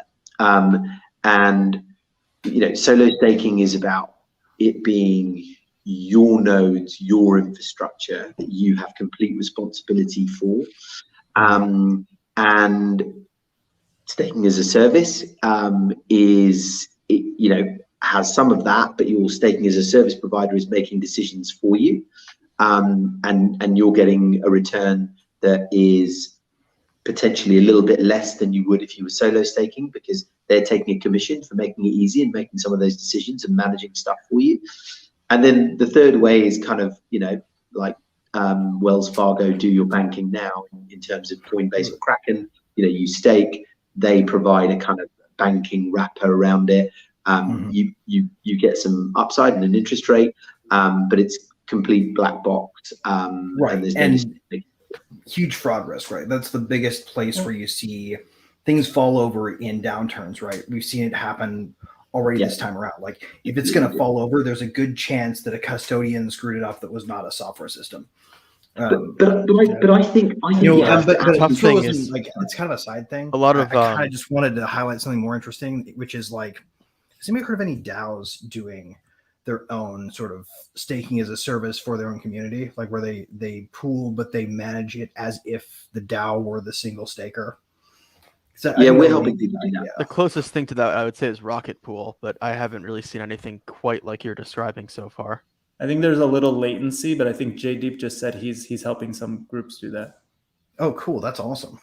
And solo staking is about it being your nodes, your infrastructure that you have complete responsibility for. And staking as a service has some of that, but your staking as a service provider is making decisions for you, and you're getting a return that is potentially a little bit less than you would if you were solo staking, because they're taking a commission for making it easy and making some of those decisions and managing stuff for you. And then the third way is kind of, like Wells Fargo do your banking now in terms of Coinbase or Kraken. You stake, they provide a kind of banking wrapper around it. You get some upside and an interest rate, but it's complete black box. Right. And huge fraud risk, right? That's the biggest place where you see things fall over in downturns, right? We've seen it happen already this time around. Like, if it's going to fall over, there's a good chance that a custodian screwed it up that was not a software system. But I think the tough thing is, like, it's kind of a side thing. A lot of I kind of just wanted to highlight something more interesting, which is like, has anybody heard of any DAOs doing their own sort of staking as a service for their own community, like where they pool but they manage it as if the DAO were the single staker? So we're helping people do that. The closest thing to that I would say is Rocket Pool, but I haven't really seen anything quite like you're describing so far. I think there's a little latency, but I think Jaydeep just said he's helping some groups do that. Oh, cool! That's awesome.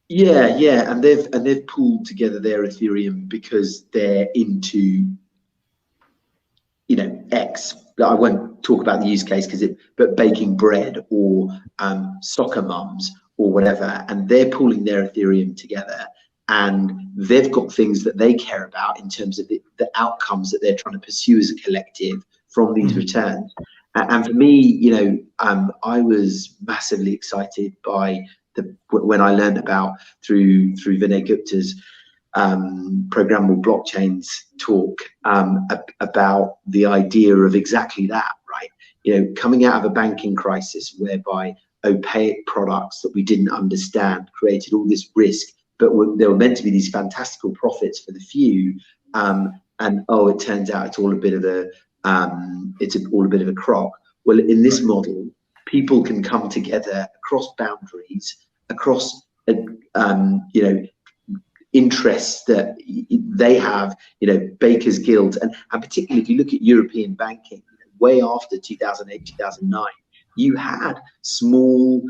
Yeah, and they've pooled together their Ethereum because they're into X I won't talk about the use case but baking bread or soccer mums or whatever, and they're pooling their Ethereum together, and they've got things that they care about in terms of the outcomes that they're trying to pursue as a collective from these returns. And for me, I was massively excited by when I learned about through Vinay Gupta's programmable blockchains talk about the idea of exactly that, right? Coming out of a banking crisis whereby opaque products that we didn't understand created all this risk, but there were meant to be these fantastical profits for the few, and it turns out it's all a bit of a crock. Well, in this model, people can come together across boundaries, across interests that they have, Baker's Guild, and particularly if you look at European banking, way after 2008, 2009, you had small,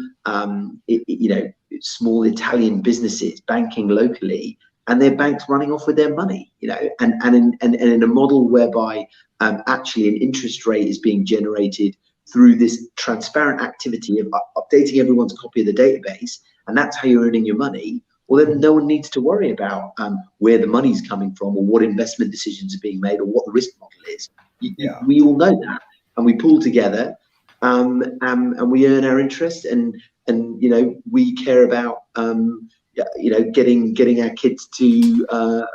small Italian businesses banking locally, and their banks running off with their money, and in a model whereby actually an interest rate is being generated through this transparent activity of updating everyone's copy of the database, and that's how you're earning your money. Well, then no one needs to worry about where the money's coming from or what investment decisions are being made or what the risk model is. We all know that, and we pull together, and we earn our interest, and we care about getting our kids to a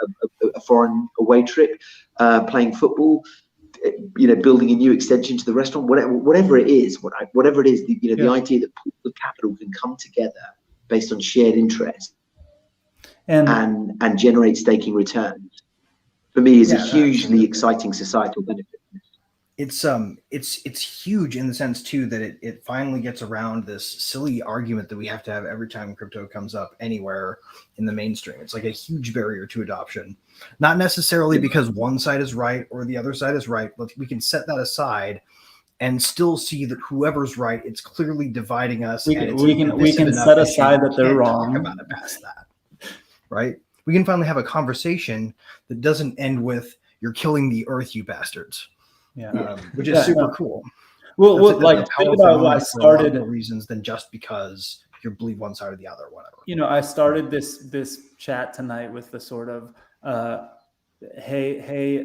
foreign away trip, playing football, building a new extension to the restaurant, whatever it is, the idea that pools of capital can come together based on shared interest and generate staking returns, for me is a hugely exciting societal benefit. It's huge in the sense too that it finally gets around this silly argument that we have to have every time crypto comes up anywhere in the mainstream. It's like a huge barrier to adoption, not necessarily because one side is right or the other side is right, but we can set that aside and still see that whoever's right, it's clearly dividing us. We can set aside that they're wrong. Talk about it past that, right? We can finally have a conversation that doesn't end with "you're killing the earth, you bastards." Which is super cool. Well, think about what I started for reasons than just because you believe one side or the other, whatever. I started this chat tonight with the sort of hey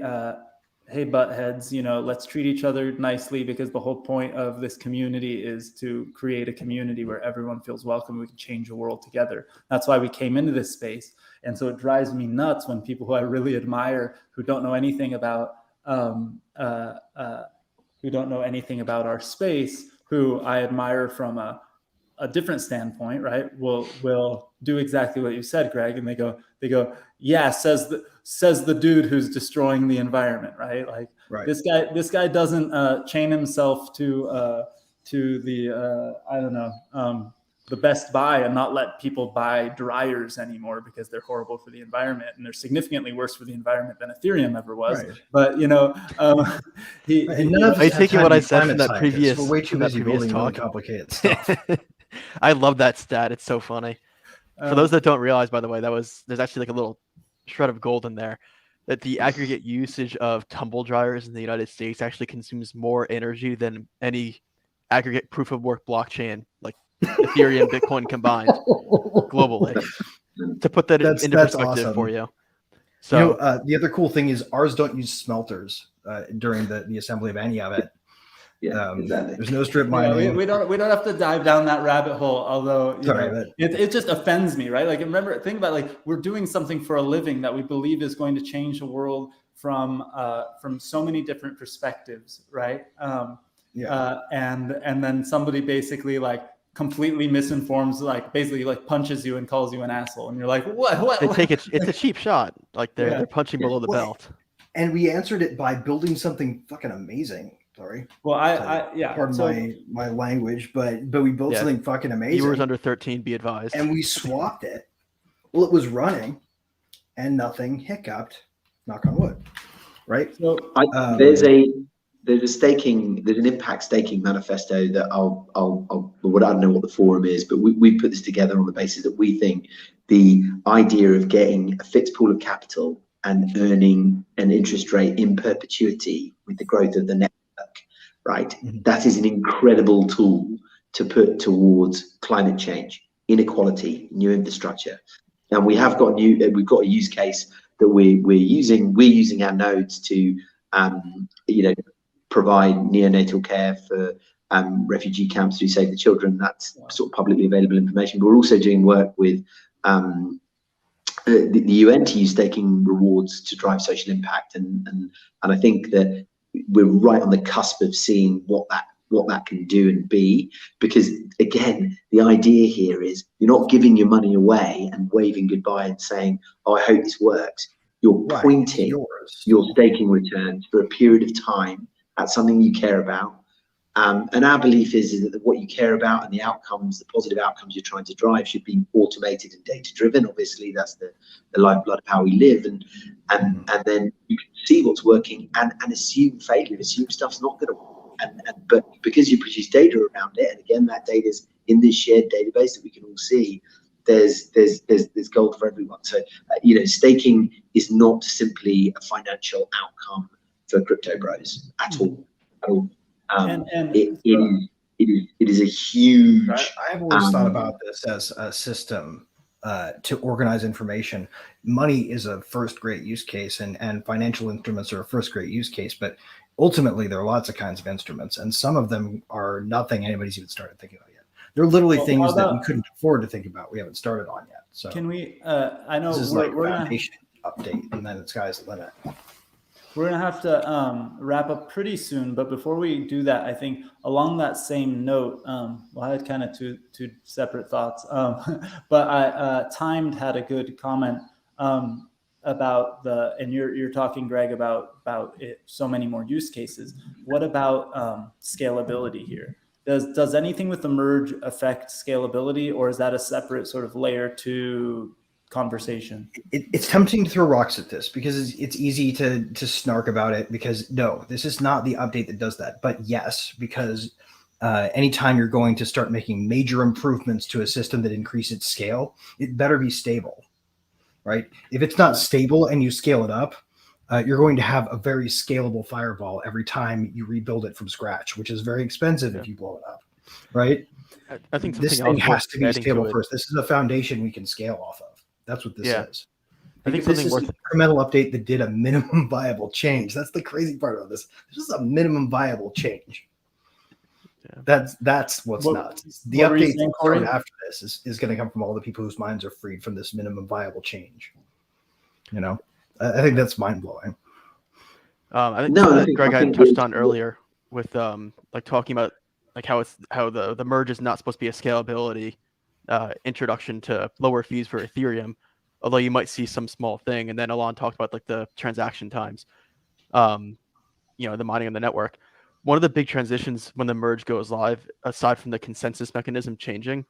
buttheads, let's treat each other nicely, because the whole point of this community is to create a community where everyone feels welcome. We can change the world together. That's why we came into this space. And so it drives me nuts when people who I really admire, who don't know anything about our space, who I admire from a different standpoint, right? Will do exactly what you said, Greg, and they go, yeah, says the dude who's destroying the environment, right? Like, right. This guy doesn't chain himself to the the Best Buy and not let people buy dryers anymore because they're horrible for the environment, and they're significantly worse for the environment than Ethereum ever was. Right. But I take what I said from that previous. We're way too busy building really complicated stuff. I love that stat. It's so funny. For those that don't realize, by the way, there's actually like a little shred of gold in there, that the aggregate usage of tumble dryers in the United States actually consumes more energy than any aggregate proof of work blockchain, like Ethereum, Bitcoin combined globally. To put that into perspective for you. So the other cool thing is ours don't use smelters during the assembly of any of it. Exactly. There's no strip mining. We don't have to dive down that rabbit hole, although it just offends me, right? Like, think about, like, we're doing something for a living that we believe is going to change the world from so many different perspectives, right? And then somebody basically completely misinforms, basically punches you and calls you an asshole, and you're like, what? They take it. It's a cheap shot. Like they're punching below the belt. And we answered it by building something fucking amazing. Sorry. Well, pardon my language, but we built something fucking amazing. Viewers under 13, be advised. And we swapped it. Well, it was running, and nothing hiccuped. Knock on wood. Right. So there's an impact staking manifesto that I don't know what the forum is, but we put this together on the basis that we think the idea of getting a fixed pool of capital and earning an interest rate in perpetuity with the growth of the network right? That is an incredible tool to put towards climate change, inequality, new infrastructure. And we've got a use case that we're using our nodes to provide neonatal care for refugee camps through Save the Children. That's sort of publicly available information. But we're also doing work with the UN to use staking rewards to drive social impact, and I think that we're right on the cusp of seeing what that can do and be, because again, the idea here is you're not giving your money away and waving goodbye and saying, oh, I hope this works. You're pointing your staking returns for a period of time at something you care about. And our belief is that what you care about and the outcomes, the positive outcomes you're trying to drive, should be automated and data driven. Obviously, that's the lifeblood of how we live, and then you can see what's working and assume failure, assume stuff's not going to work. But because you produce data around it, and again, that data is in this shared database that we can all see, there's gold for everyone. So staking is not simply a financial outcome for crypto bros at all. It is a huge. I've always thought about this as a system to organize information. Money is a first great use case, and financial instruments are a first great use case. But ultimately, there are lots of kinds of instruments, and some of them are nothing anybody's even started thinking about yet. They're literally things that we couldn't afford to think about. We haven't started on yet. So can we? I know this is we're like foundation update, and then the sky's the limit. We're going to have to wrap up pretty soon, but before we do that, I think along that same note, I had kind of two separate thoughts, but Timed had a good comment about and you're talking, Greg, about it, so many more use cases. What about scalability here? Does anything with the merge affect scalability, or is that a separate sort of layer 2 conversation? It's tempting to throw rocks at this because it's easy to snark about it, because no, this is not the update that does that. But yes, because anytime you're going to start making major improvements to a system that increase its scale, it better be stable, right? If it's not stable and you scale it up, you're going to have a very scalable fireball every time you rebuild it from scratch, which is very expensive if you blow it up, right? I think this thing has to be stable first. This is a foundation we can scale off of. That's what this is. I think this something is worth an incremental update that did a minimum viable change. That's the crazy part about this. This is a minimum viable change. Yeah. That's what's nuts. The update after this is going to come from all the people whose minds are freed from this minimum viable change. I think that's mind blowing. I think Greg had touched on earlier with talking about how the merge is not supposed to be a scalability introduction to lower fees for Ethereum, although you might see some small thing. And then Alon talked about the transaction times, the mining on the network. One of the big transitions when the merge goes live, aside from the consensus mechanism changing,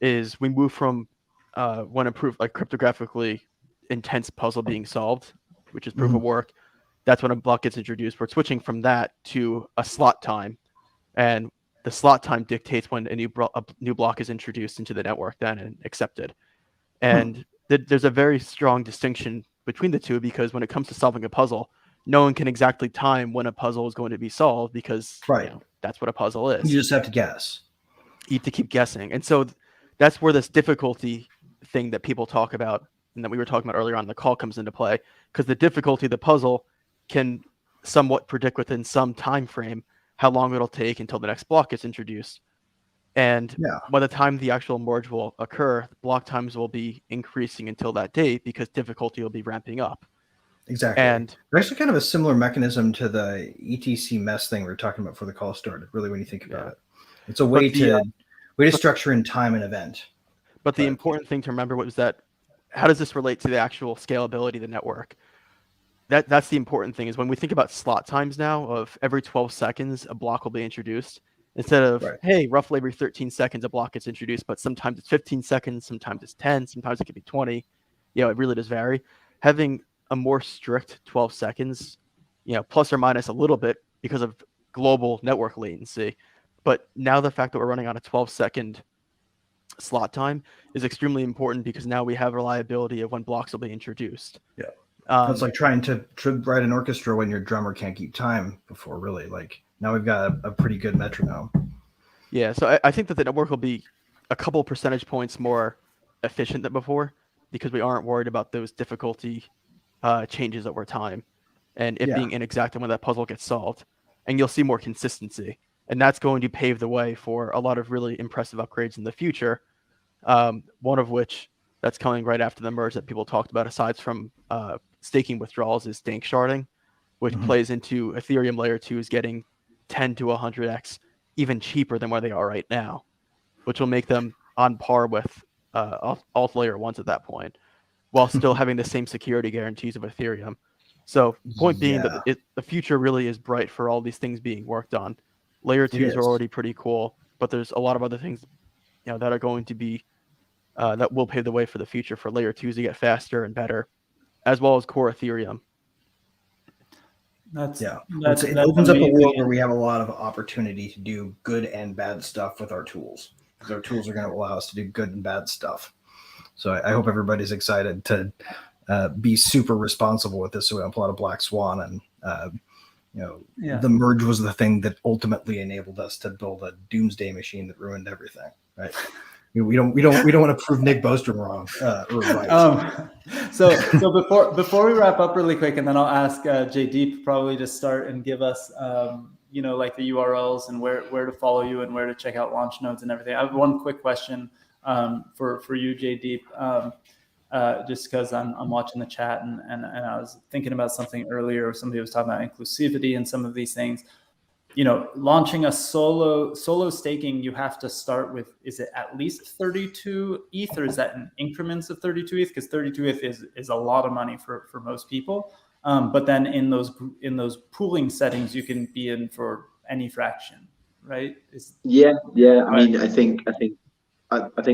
is we move from one improved cryptographically intense puzzle being solved, which is proof of work. That's when a block gets introduced. We're switching from that to a slot time, and the slot time dictates when a new block is introduced into the network then and accepted. And there's a very strong distinction between the two, because when it comes to solving a puzzle, no one can exactly time when a puzzle is going to be solved, because that's what a puzzle is. You just have to guess. You have to keep guessing. And so that's where this difficulty thing that people talk about and that we were talking about earlier on in the call comes into play, because the difficulty of the puzzle can somewhat predict within some time frame how long it'll take until the next block gets introduced. And by the time the actual merge will occur, block times will be increasing until that date, because difficulty will be ramping up. Exactly. And there's actually kind of a similar mechanism to the ETC mess thing we were talking about before the call started, really, when you think about it. It's a way to structure in time an event. But the important thing to remember was that, how does this relate to the actual scalability of the network? That's the important thing, is when we think about slot times now, of every 12 seconds a block will be introduced, instead of hey, roughly every 13 seconds a block gets introduced, but sometimes it's 15 seconds, sometimes it's 10, sometimes it could be 20. It really does vary. Having a more strict 12 seconds, plus or minus a little bit because of global network latency, but now the fact that we're running on a 12-second slot time is extremely important, because now we have reliability of when blocks will be introduced. It's like trying to write an orchestra when your drummer can't keep time before, really. Now we've got a pretty good metronome. Yeah, so I think that the network will be a couple percentage points more efficient than before because we aren't worried about those difficulty changes over time and it being inexact when that puzzle gets solved. And you'll see more consistency. And that's going to pave the way for a lot of really impressive upgrades in the future. One of which that's coming right after the merge that people talked about, aside from staking withdrawals, is stake sharding, which plays into Ethereum layer 2 is getting 10 to 100x even cheaper than where they are right now, which will make them on par with alt layer 1s at that point, while still having the same security guarantees of Ethereum. So point being that the future really is bright for all these things being worked on. Layer 2s are already pretty cool, but there's a lot of other things that are going to be that will pave the way for the future for layer 2s to get faster and better, as well as core Ethereum. It opens up a world where we have a lot of opportunity to do good and bad stuff with our tools, because our tools are going to allow us to do good and bad stuff. So I hope everybody's excited to be super responsible with this, so we don't pull out a black swan. And the merge was the thing that ultimately enabled us to build a doomsday machine that ruined everything. Right? We don't want to prove Nick Bostrom wrong. Or right. So before we wrap up really quick, and then I'll ask Jaydeep probably to start and give us like the URLs and where to follow you and where to check out Launchnodes and everything. I have one quick question for you, Jaydeep, just because I'm watching the chat and I was thinking about something earlier. Somebody was talking about inclusivity and some of these things. Launching a solo staking, you have to start with, is it at least 32 ETH, or is that in increments of 32 ETH? Because 32 ETH is a lot of money for most people. But then in those pooling settings, you can be in for any fraction, right? I mean, I think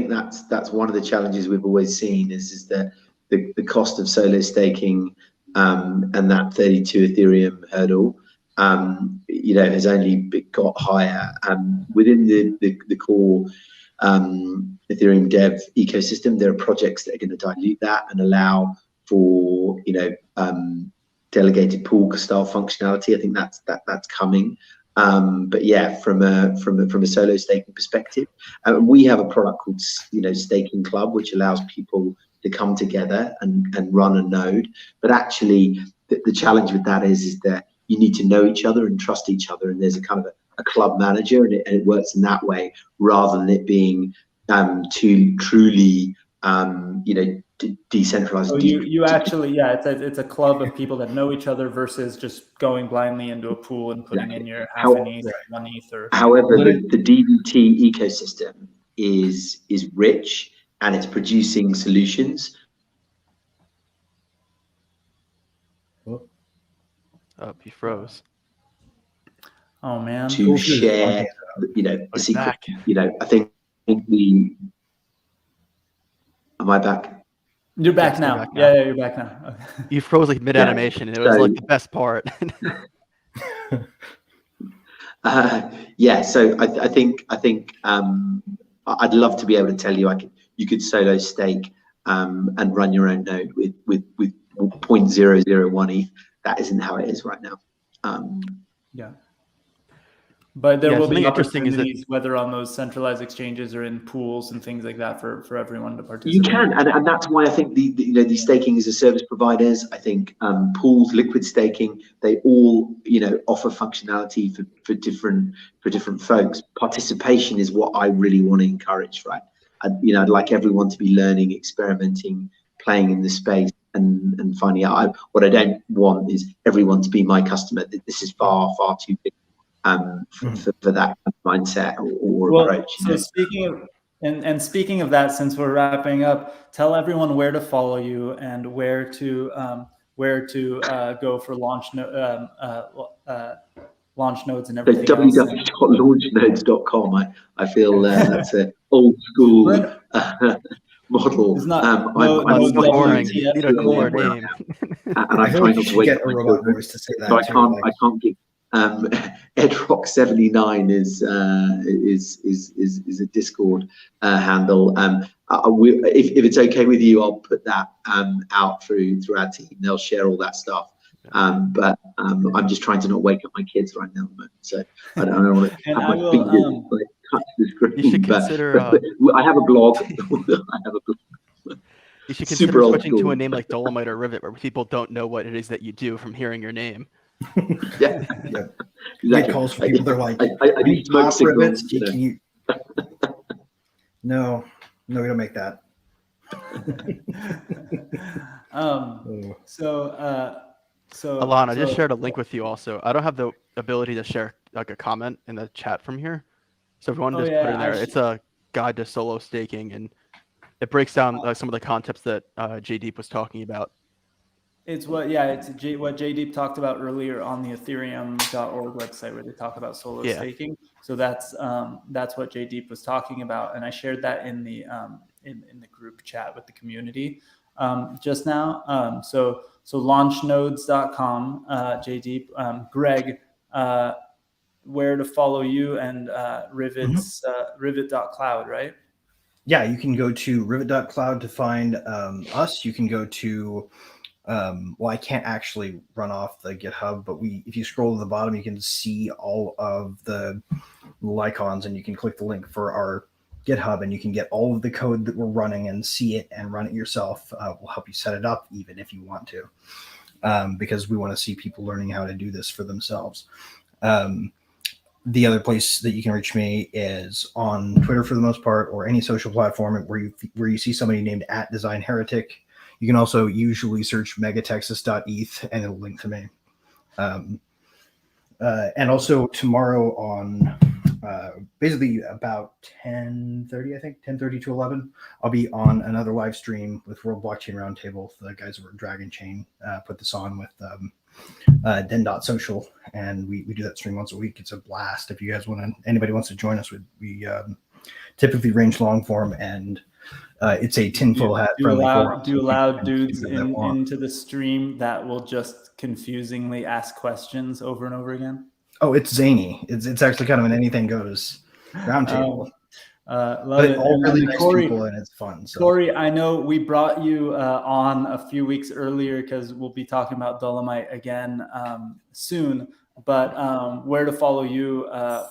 that's one of the challenges we've always seen is that the cost of solo staking and that 32 Ethereum hurdle has only got higher. Within the core Ethereum dev ecosystem, there are projects that are going to dilute that and allow for delegated pool style functionality. I think that's coming. But yeah, from a solo staking perspective, we have a product called Staking Club, which allows people to come together and run a node. But actually, the challenge with that is that you need to know each other and trust each other, and there's a kind of a club manager, and it works in that way rather than it being too truly decentralized. So you actually, it's a club of people that know each other versus just going blindly into a pool and putting in your half an ETH, 1 ETH. However, the DBT ecosystem is rich and it's producing solutions. He froze. Oh man! To share, the secret. I think the. Am I back? You're back now. Back now. Yeah, you're back now. Okay. You froze like mid animation, and it was like the best part. So I think I'd love to be able to tell you you could solo stake and run your own node with 0.001 ETH. That isn't how it is right now. But there will be opportunities, whether on those centralized exchanges or in pools and things like that, for everyone to participate. You can, and that's why I think the staking as a service providers, I think pools, liquid staking, they all offer functionality for different folks. Participation is what I really want to encourage, right? I'd like everyone to be learning, experimenting, playing in the space, and finding out. What I don't want is everyone to be my customer. This is far too big for that mindset or approach. So speaking of that, since we're wrapping up, tell everyone where to follow you and where to go for Launchnodes and everything. www.launchnodes.com. I feel that's an old school model. It's not boring. You need a cooler name. And I try not to wait for a robot voice to say that. So I can't give. Edrock79 is a Discord handle. If it's okay with you, I'll put that out through our team. They'll share all that stuff. But I'm just trying to not wake up my kids right now at the moment, so I don't want to And have I my will, fingers like touch the screen. You should but, consider. but I have a blog. I have a blog. You should Super consider old switching to school. a name like Dolomite or Rivet, where people don't know what it is that you do from hearing your name. Yeah, Yeah. exactly. Get calls from people. They're like, I do smoke top signals. rivets. Can you? No, we don't make that. So Alon, I just shared a link with you. Also, I don't have the ability to share like a comment in the chat from here, so if you want to just put it in there, it's a guide to solo staking, and it breaks down some of the concepts that Jaydeep was talking about. It's what Jaydeep talked about earlier on the Ethereum.org website, where they talk about solo staking. So that's what Jaydeep was talking about, and I shared that in the in the group chat with the community just now. So launchnodes.com, Jaydeep, Greg, where to follow you, and Rivet's Rivet.cloud, right? Yeah, you can go to rivet.cloud to find us. You can go to well, I can't actually run off the GitHub, but if you scroll to the bottom, you can see all of the icons, and you can click the link for our GitHub, and you can get all of the code that we're running and see it and run it yourself. We'll help you set it up, even if you want to, because we want to see people learning how to do this for themselves. The other place that you can reach me is on Twitter for the most part, or any social platform where you see somebody named @DesignHeretic. You can also usually search megatexas.eth and it'll link to me. And also tomorrow on basically about 10:30, I think 10:30 to 11, I'll be on another live stream with World Blockchain Roundtable. The guys over at Dragon Chain put this on with Den.social, and we do that stream once a week. It's a blast. If you guys anybody wants to join us, we typically range long form, and it's a tinfoil hat friendly forum. Do you allow dudes into the stream that will just confusingly ask questions over and over again? Oh, it's zany. It's actually kind of an anything goes roundtable. Love it. All really nice Corey, people, and it's fun. So. Corey, I know we brought you on a few weeks earlier because we'll be talking about Dolomite again soon. But where to follow you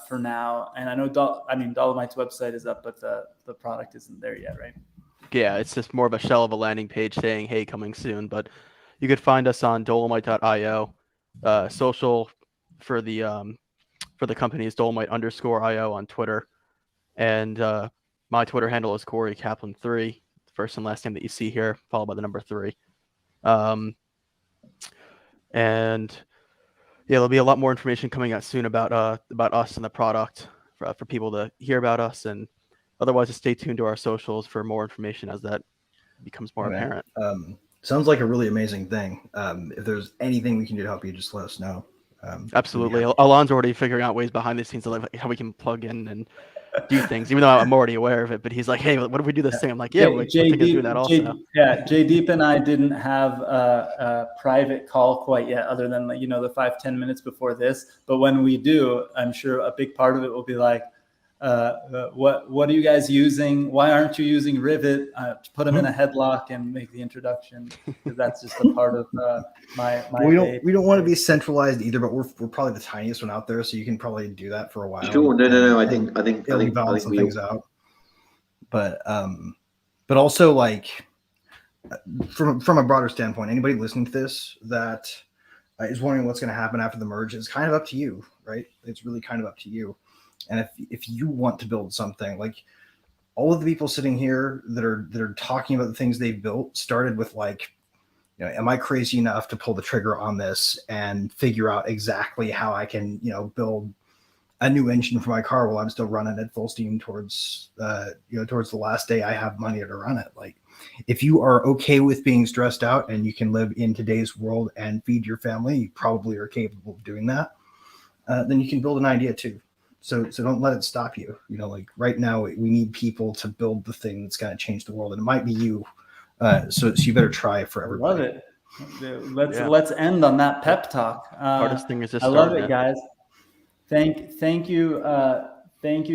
for now? And I know Dolomite's website is up, but the product isn't there yet, right? Yeah, it's just more of a shell of a landing page saying, "Hey, coming soon." But you could find us on Dolomite.io. Social for the company is Dolomite_IO on Twitter, and my Twitter handle is Corey Caplan3, first and last name that you see here, followed by the number 3. And yeah, there'll be a lot more information coming out soon about us and the product for people to hear about us, and otherwise just stay tuned to our socials for more information as that becomes more apparent. Sounds like a really amazing thing. If there's anything we can do to help you, just let us know. Absolutely. Alon's already figuring out ways behind the scenes of like how we can plug in and do things, even though I'm already aware of it. But he's like, "Hey, what if we do this thing?" I'm like, "Yeah, we're thinking of doing that also." Jaydeep and I didn't have a private call quite yet, other than the 5-10 minutes before this. But when we do, I'm sure a big part of it will be like, what are you guys using? Why aren't you using Rivet? Put them in a headlock and make the introduction, because that's just a part of my. We don't want to be centralized either, but we're probably the tiniest one out there, so you can probably do that for a while. Sure, no. I think balance some things out. But also, like, from a broader standpoint, anybody listening to this that is wondering what's going to happen after the merge, is kind of up to you, right? It's really kind of up to you. And if you want to build something, like all of the people sitting here that are talking about the things they've built started with like, am I crazy enough to pull the trigger on this and figure out exactly how I can, build a new engine for my car while I'm still running at full steam towards the last day I have money to run it. Like, if you are okay with being stressed out and you can live in today's world and feed your family, you probably are capable of doing that. Then you can build an idea too. So don't let it stop you. Like right now, we need people to build the thing that's going to change the world, and it might be you. So you better try it for everybody. Love it. Let's end on that pep talk. Hardest thing is just I love it, guys. Thank you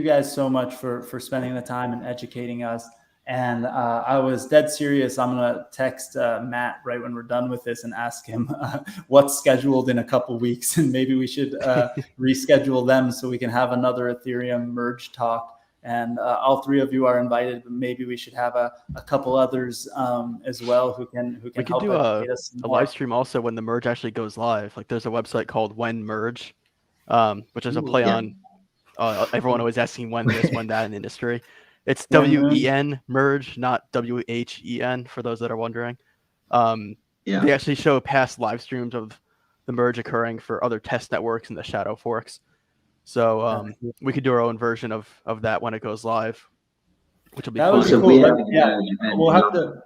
guys so much for spending the time and educating us. And I was dead serious. I'm going to text Matt right when we're done with this and ask him what's scheduled in a couple weeks. And maybe we should reschedule them so we can have another Ethereum merge talk. And all three of you are invited, but maybe we should have a couple others as well who can We could help do educate us a more. live stream also when the merge actually goes live. Like there's a website called When Merge, which is a play on everyone always asking when this, when that in the industry. It's WEN merge, not WHEN for those that are wondering. They actually show past live streams of the merge occurring for other test networks and the shadow forks. So we could do our own version of that when it goes live, which will be that fun. would be cool. We'll have to,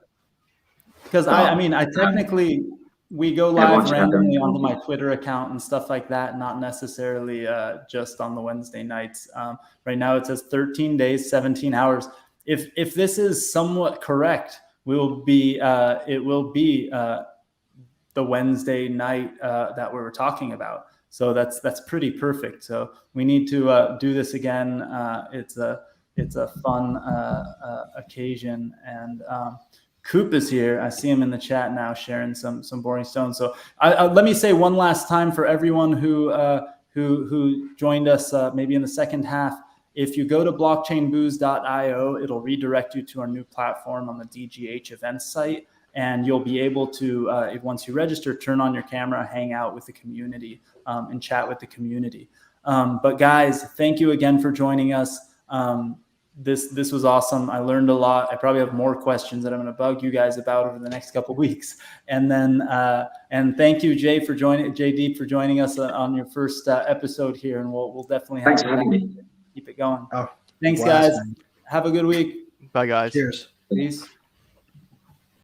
because I mean, I technically we go live randomly onto my Twitter account and stuff like that, not necessarily just on the Wednesday nights. Right now it says 13 days, 17 hours. If this is somewhat correct, it will be the Wednesday night that we were talking about. So that's pretty perfect. So we need to do this again. It's a fun occasion. And Coop is here. I see him in the chat now, sharing some boring stones. So let me say one last time for everyone who joined us maybe in the second half. If you go to blockchainbooze.io, it'll redirect you to our new platform on the DGH events site. And you'll be able to, once you register, turn on your camera, hang out with the community, and chat with the community. But guys, thank you again for joining us. This was awesome. I learned a lot. I probably have more questions that I'm going to bug you guys about over the next couple of weeks. And then, and thank you, Jaydeep, for joining us on your first episode here. And we'll definitely have to keep it going. Thanks, guys. Have a good week. Bye, guys. Cheers. Peace.